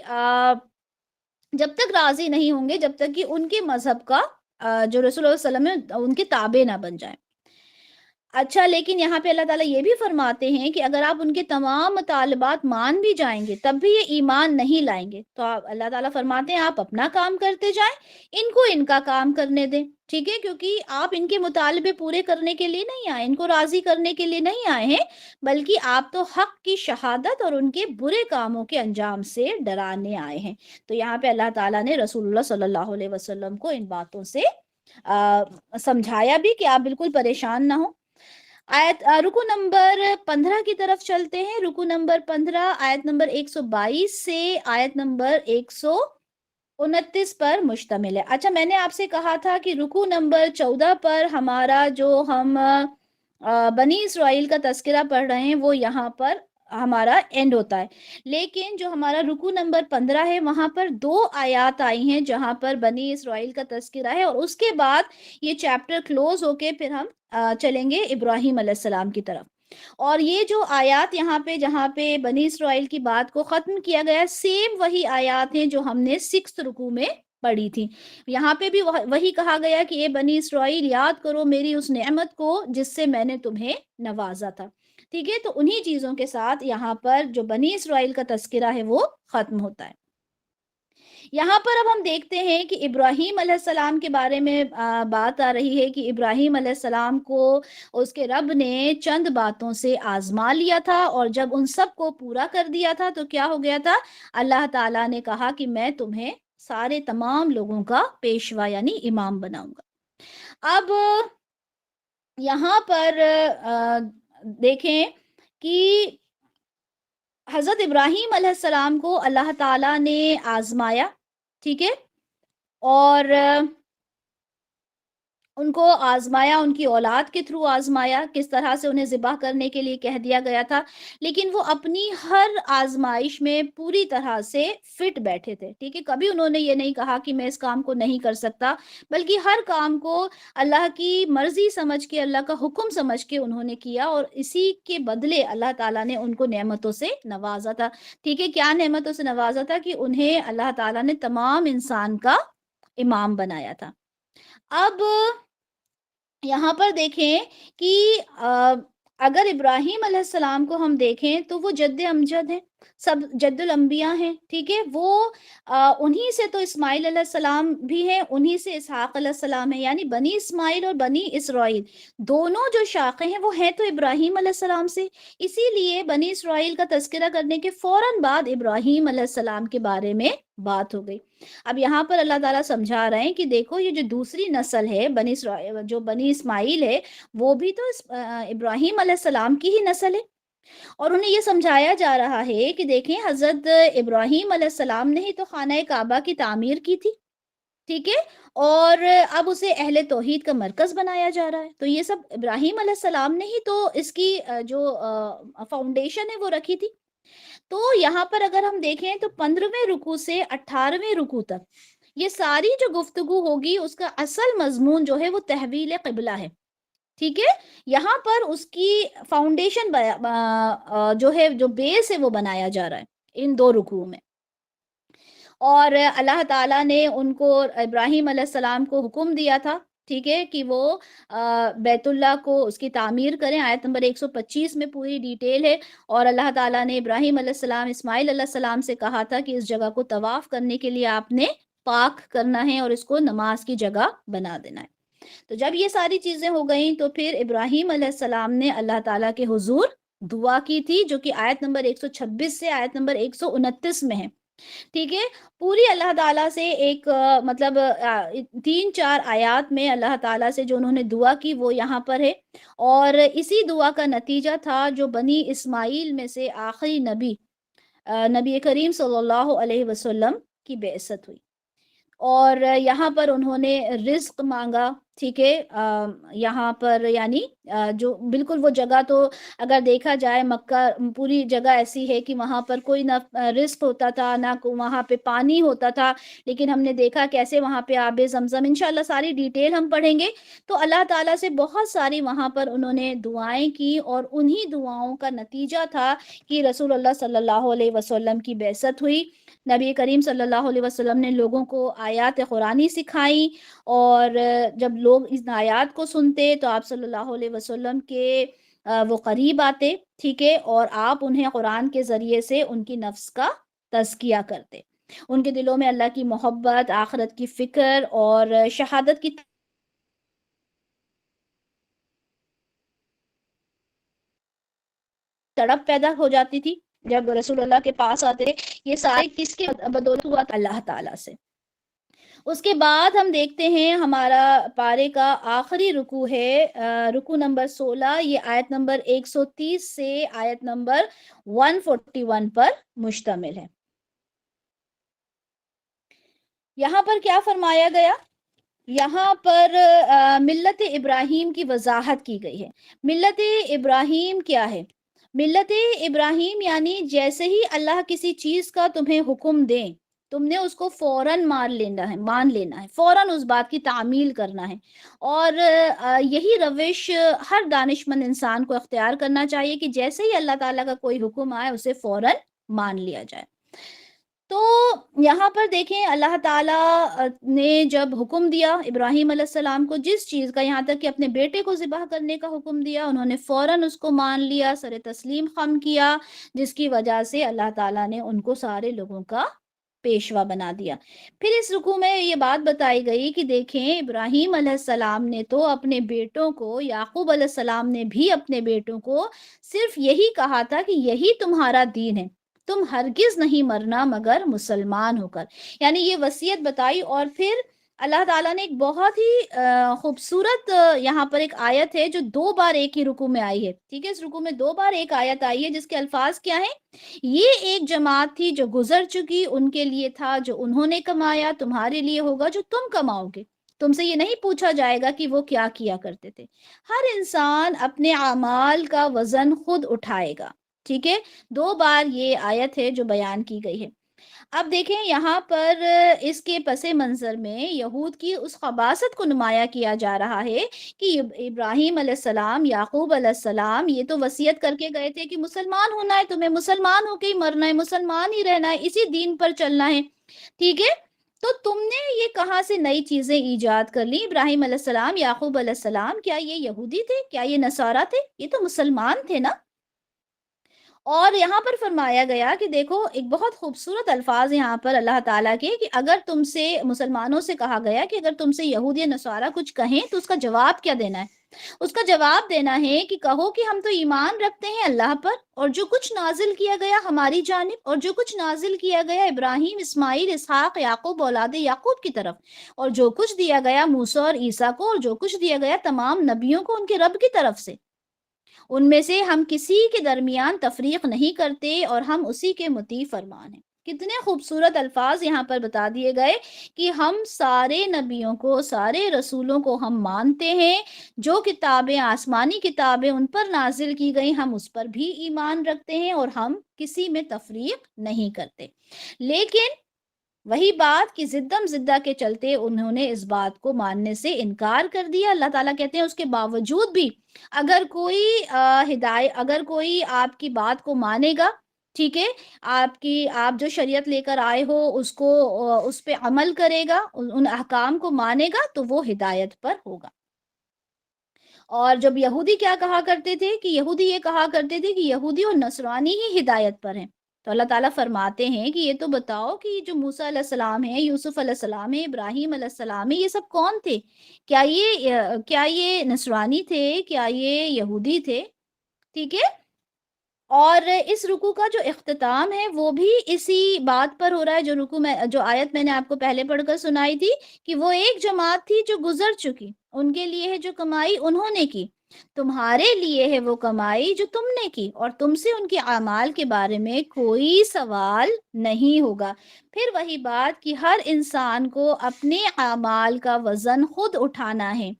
جب تک راضی نہیں ہوں گے جب تک کہ ان کے مذہب کا جو رسول اللہ صلی اللہ علیہ وسلم ہے ان کے تابع نہ بن جائیں۔ اچھا، لیکن یہاں پہ اللہ تعالیٰ یہ بھی فرماتے ہیں کہ اگر آپ ان کے تمام مطالبات مان بھی جائیں گے تب بھی یہ ایمان نہیں لائیں گے، تو اللہ تعالیٰ فرماتے ہیں آپ اپنا کام کرتے جائیں، ان کو ان کا کام کرنے دیں، ٹھیک ہے؟ کیونکہ آپ ان کے مطالبے پورے کرنے کے لیے نہیں آئے، ان کو راضی کرنے کے لیے نہیں آئے ہیں، بلکہ آپ تو حق کی شہادت اور ان کے برے کاموں کے انجام سے ڈرانے آئے ہیں۔ تو یہاں پہ اللہ تعالیٰ نے رسول اللہ صلی اللہ علیہ وسلم کو ان باتوں سے سمجھایا بھی کہ آپ بالکل پریشان نہ ہو۔ رکو نمبر 15 کی طرف چلتے ہیں۔ رکو نمبر 15 آیت نمبر 122 سے آیت نمبر 129 پر مشتمل ہے۔ اچھا، میں نے آپ سے کہا تھا کہ رکو نمبر 14 پر ہمارا جو ہم بنی اسرائیل کا تذکرہ پڑھ رہے ہیں وہ یہاں پر ہمارا اینڈ ہوتا ہے، لیکن جو ہمارا رکو نمبر 15 ہے وہاں پر 2 آیات آئی ہیں جہاں پر بنی اسرائیل کا تذکرہ ہے، اور اس کے بعد یہ چیپٹر کلوز ہو کے پھر ہم چلیں گے ابراہیم علیہ السلام کی طرف۔ اور یہ جو آیات یہاں پہ جہاں پہ بنی اسرائیل کی بات کو ختم کیا گیا، سیم وہی آیات ہیں جو ہم نے 6 رکوع میں پڑھی تھی۔ یہاں پہ بھی وہی کہا گیا کہ اے بنی اسرائیل، یاد کرو میری اس نعمت کو جس سے میں نے تمہیں نوازا تھا، ٹھیک ہے؟ تو انہی چیزوں کے ساتھ یہاں پر جو بنی اسرائیل کا تذکرہ ہے وہ ختم ہوتا ہے۔ یہاں پر اب ہم دیکھتے ہیں کہ ابراہیم علیہ السلام کے بارے میں بات آ رہی ہے کہ ابراہیم علیہ السلام کو اس کے رب نے چند باتوں سے آزما لیا تھا، اور جب ان سب کو پورا کر دیا تھا تو کیا ہو گیا تھا؟ اللہ تعالیٰ نے کہا کہ میں تمہیں سارے تمام لوگوں کا پیشوا یعنی امام بناؤں گا۔ اب یہاں پر دیکھیں کہ حضرت ابراہیم علیہ السلام کو اللہ تعالیٰ نے آزمایا، ٹھیک ہے؟ اور ان کو آزمایا، ان کی اولاد کے تھرو آزمایا، کس طرح سے انہیں ذبح کرنے کے لیے کہہ دیا گیا تھا، لیکن وہ اپنی ہر آزمائش میں پوری طرح سے فٹ بیٹھے تھے، ٹھیک ہے؟ کبھی انہوں نے یہ نہیں کہا کہ میں اس کام کو نہیں کر سکتا، بلکہ ہر کام کو اللہ کی مرضی سمجھ کے، اللہ کا حکم سمجھ کے انہوں نے کیا، اور اسی کے بدلے اللہ تعالیٰ نے ان کو نعمتوں سے نوازا تھا، ٹھیک ہے؟ کیا نعمتوں سے نوازا تھا؟ کہ انہیں اللہ تعالیٰ نے تمام انسان کا امام بنایا تھا۔ اب یہاں پر دیکھیں کہ اگر ابراہیم علیہ السلام کو ہم دیکھیں تو وہ جد امجد ہیں، سب جد الانبیاء ہیں، ٹھیک ہے؟ وہ انہی سے تو اسماعیل علیہ السلام بھی ہیں، انہی سے اسحاق علیہ السلام ہیں، یعنی بنی اسماعیل اور بنی اسرائیل دونوں جو شاخیں ہیں وہ ہیں تو ابراہیم علیہ السلام سے۔ اسی لیے بنی اسرائیل کا تذکرہ کرنے کے فوراً بعد ابراہیم علیہ السلام کے بارے میں بات ہو گئی۔ اب یہاں پر اللہ تعالیٰ سمجھا رہے ہیں کہ دیکھو یہ جو دوسری نسل ہے بنی اسرائیل، جو بنی اسماعیل ہے، وہ بھی تو ابراہیم علیہ السلام کی ہی نسل ہے، اور انہیں یہ سمجھایا جا رہا ہے کہ دیکھیں حضرت ابراہیم علیہ السلام نے ہی تو خانہ کعبہ کی تعمیر کی تھی، ٹھیک ہے؟ اور اب اسے اہل توحید کا مرکز بنایا جا رہا ہے، تو یہ سب ابراہیم علیہ السلام نے ہی تو اس کی جو فاؤنڈیشن ہے وہ رکھی تھی۔ تو یہاں پر اگر ہم دیکھیں تو 15ویں رکوع سے 18ویں رکوع تک یہ ساری جو گفتگو ہوگی اس کا اصل مضمون جو ہے وہ تحویل قبلہ ہے، ٹھیک ہے؟ یہاں پر اس کی فاؤنڈیشن جو ہے، جو بیس ہے وہ بنایا جا رہا ہے ان 2 رکوع میں۔ اور اللہ تعالیٰ نے ان کو، ابراہیم علیہ السلام کو حکم دیا تھا، ٹھیک ہے، کہ وہ بیت اللہ کو اس کی تعمیر کریں۔ آیت نمبر 125 میں پوری ڈیٹیل ہے، اور اللہ تعالیٰ نے ابراہیم علیہ السلام، اسماعیل علیہ السلام سے کہا تھا کہ اس جگہ کو طواف کرنے کے لیے آپ نے پاک کرنا ہے اور اس کو نماز کی جگہ بنا دینا ہے۔ تو جب یہ ساری چیزیں ہو گئیں تو پھر ابراہیم علیہ السلام نے اللہ تعالیٰ کے حضور دعا کی تھی، جو کہ آیت نمبر 126 سے آیت نمبر 129 میں ہے، ٹھیک ہے؟ پوری اللہ تعالیٰ سے ایک مطلب 3-4 آیات میں اللہ تعالیٰ سے جو انہوں نے دعا کی وہ یہاں پر ہے، اور اسی دعا کا نتیجہ تھا جو بنی اسماعیل میں سے آخری نبی نبی کریم صلی اللہ علیہ وسلم کی بعثت ہوئی، اور یہاں پر انہوں نے رزق مانگا، ٹھیک ہے؟ یہاں پر یعنی جو بالکل وہ جگہ تو اگر دیکھا جائے مکہ پوری جگہ ایسی ہے کہ وہاں پر کوئی نہ رزق ہوتا تھا نہ وہاں پہ پانی ہوتا تھا، لیکن ہم نے دیکھا کیسے وہاں پہ آب زمزم، انشاءاللہ ساری ڈیٹیل ہم پڑھیں گے۔ تو اللہ تعالیٰ سے بہت ساری وہاں پر انہوں نے دعائیں کی، اور انہی دعاؤں کا نتیجہ تھا کہ رسول اللہ صلی اللہ علیہ وسلم کی بعثت ہوئی۔ نبی کریم صلی اللہ علیہ وسلم نے لوگوں کو آیات قرآنی سکھائیں، اور جب لوگ اس آیات کو سنتے تو آپ صلی اللہ علیہ وسلم کے وہ قریب آتے، ٹھیک ہے، اور آپ انہیں قرآن کے ذریعے سے ان کی نفس کا تزکیہ کرتے، ان کے دلوں میں اللہ کی محبت، آخرت کی فکر اور شہادت کی تڑپ پیدا ہو جاتی تھی جب رسول اللہ کے پاس آتے۔ یہ سارے کس کے بدولت ہوا؟ اللہ تعالیٰ سے۔ اس کے بعد ہم دیکھتے ہیں ہمارا پارے کا آخری رکوع ہے، رکوع نمبر 16، یہ آیت نمبر 130 سے آیت نمبر 141 پر مشتمل ہے۔ یہاں پر کیا فرمایا گیا؟ یہاں پر ملت ابراہیم کی وضاحت کی گئی ہے۔ ملت ابراہیم کیا ہے؟ ملت ابراہیم یعنی جیسے ہی اللہ کسی چیز کا تمہیں حکم دیں، تم نے اس کو فوراً مان لینا ہے، فوراً اس بات کی تعمیل کرنا ہے، اور یہی روش ہر دانشمند انسان کو اختیار کرنا چاہیے کہ جیسے ہی اللہ تعالیٰ کا کوئی حکم آئے اسے فوراً مان لیا جائے۔ تو یہاں پر دیکھیں اللہ تعالیٰ نے جب حکم دیا ابراہیم علیہ السلام کو جس چیز کا، یہاں تک کہ اپنے بیٹے کو ذبح کرنے کا حکم دیا، انہوں نے فوراً اس کو مان لیا، سر تسلیم خم کیا، جس کی وجہ سے اللہ تعالیٰ نے ان کو سارے لوگوں کا پیشوا بنا دیا۔ پھر اس رکوع میں یہ بات بتائی گئی کہ دیکھیں ابراہیم علیہ السلام نے تو اپنے بیٹوں کو، یعقوب علیہ السلام نے بھی اپنے بیٹوں کو صرف یہی کہا تھا کہ یہی تمہارا دین ہے، تم ہرگز نہیں مرنا مگر مسلمان ہو کر، یعنی یہ وصیت بتائی۔ اور پھر اللہ تعالیٰ نے ایک بہت ہی خوبصورت یہاں پر ایک آیت ہے جو 2 بار ایک ہی رکوع میں آئی ہے، ٹھیک ہے، اس رکوع میں 2 بار ایک آیت آئی ہے جس کے الفاظ کیا ہیں؟ یہ ایک جماعت تھی جو گزر چکی، ان کے لیے تھا جو انہوں نے کمایا، تمہارے لیے ہوگا جو تم کماؤ گے۔ تم سے یہ نہیں پوچھا جائے گا کہ وہ کیا کیا کرتے تھے۔ ہر انسان اپنے اعمال کا وزن خود اٹھائے گا، ٹھیک ہے۔ 2 بار یہ آیت ہے جو بیان کی گئی ہے۔ اب دیکھیں یہاں پر اس کے پس منظر میں یہود کی اس خباثت کو نمایاں کیا جا رہا ہے کہ ابراہیم علیہ السلام، یعقوب علیہ السلام یہ تو وصیت کر کے گئے تھے کہ مسلمان ہونا ہے تمہیں، مسلمان ہو کے ہی مرنا ہے، مسلمان ہی رہنا ہے، اسی دین پر چلنا ہے، ٹھیک ہے۔ تو تم نے یہ کہاں سے نئی چیزیں ایجاد کر لی؟ ابراہیم علیہ السلام، یعقوب علیہ السلام کیا یہ یہودی تھے؟ کیا یہ نصارہ تھے؟ یہ تو مسلمان تھے نا۔ اور یہاں پر فرمایا گیا کہ دیکھو ایک بہت خوبصورت الفاظ یہاں پر اللہ تعالیٰ کے، کہ اگر تم سے مسلمانوں سے کہا گیا کہ اگر تم سے یہود یا نصارہ کچھ کہیں تو اس کا جواب کیا دینا ہے؟ اس کا جواب دینا ہے کہ کہو کہ ہم تو ایمان رکھتے ہیں اللہ پر، اور جو کچھ نازل کیا گیا ہماری جانب، اور جو کچھ نازل کیا گیا ابراہیم، اسماعیل، اسحاق، یعقوب، اولاد یعقوب کی طرف، اور جو کچھ دیا گیا موسیٰ اور عیسیٰ کو، اور جو کچھ دیا گیا تمام نبیوں کو ان کے رب کی طرف سے، ان میں سے ہم کسی کے درمیان تفریق نہیں کرتے اور ہم اسی کے مطیع فرمان ہیں۔ کتنے خوبصورت الفاظ یہاں پر بتا دیے گئے کہ ہم سارے نبیوں کو، سارے رسولوں کو ہم مانتے ہیں، جو کتابیں، آسمانی کتابیں ان پر نازل کی گئی ہم اس پر بھی ایمان رکھتے ہیں، اور ہم کسی میں تفریق نہیں کرتے۔ لیکن وہی بات کہ زدم زدہ کے چلتے انہوں نے اس بات کو ماننے سے انکار کر دیا۔ اللہ تعالیٰ کہتے ہیں اس کے باوجود بھی اگر کوئی اگر کوئی آپ کی بات کو مانے گا، ٹھیک ہے، آپ جو شریعت لے کر آئے ہو اس پہ عمل کرے گا، ان احکام کو مانے گا، تو وہ ہدایت پر ہوگا۔ اور جب یہودی کیا کہا کرتے تھے کہ یہودی یہ کہا کرتے تھے کہ یہودی اور نصرانی ہی ہدایت پر ہیں، تو اللہ تعالیٰ فرماتے ہیں کہ یہ تو بتاؤ کہ جو موسیٰ علیہ السلام ہے، یوسف علیہ السلام ہے، ابراہیم علیہ السلام ہے، یہ سب کون تھے؟ کیا یہ نصرانی تھے؟ کیا یہ یہودی تھے؟ ٹھیک ہے۔ اور اس رکوع کا جو اختتام ہے وہ بھی اسی بات پر ہو رہا ہے جو آیت میں نے آپ کو پہلے پڑھ کر سنائی تھی، کہ وہ ایک جماعت تھی جو گزر چکی، ان کے لیے ہے جو کمائی انہوں نے کی، تمہارے لیے ہے وہ کمائی جو تم نے کی، اور تم سے ان کے اعمال کے بارے میں کوئی سوال نہیں ہوگا۔ پھر وہی بات کہ ہر انسان کو اپنے اعمال کا وزن خود اٹھانا ہے،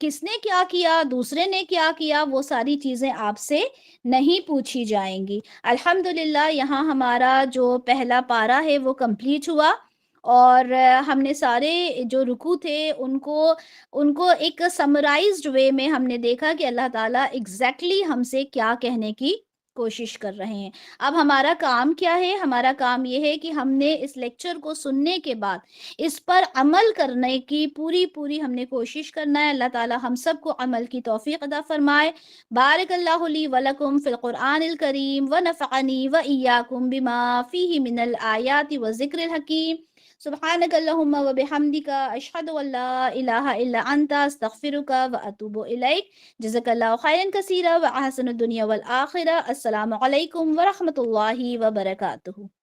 کس نے کیا کیا، دوسرے نے کیا کیا، وہ ساری چیزیں آپ سے نہیں پوچھی جائیں گی۔ الحمدللہ یہاں ہمارا جو پہلا پارہ ہے وہ کمپلیٹ ہوا، اور ہم نے سارے جو رکوع تھے ان کو ایک سمرائزڈ وے میں ہم نے دیکھا کہ اللہ تعالیٰ ایگزیکٹلی ہم سے کیا کہنے کی کوشش کر رہے ہیں۔ اب ہمارا کام کیا ہے؟ ہمارا کام یہ ہے کہ ہم نے اس لیکچر کو سننے کے بعد اس پر عمل کرنے کی پوری ہم نے کوشش کرنا ہے۔ اللہ تعالی ہم سب کو عمل کی توفیق عطا فرمائے۔ بارک اللہ لی ولکم فی القرآن الکریم ونفعنی وإیاکم بما فیہ من الآیات والذکر الحکیم۔ سبحانک اللہم وبحمدک اشہد ان لا الہ الا انت استغفرک واتوب الیک۔ جزاک اللہ خیرا کثیرا و احسن الدنیا والآخرہ۔ السلام علیکم ورحمۃ اللہ وبرکاتہ۔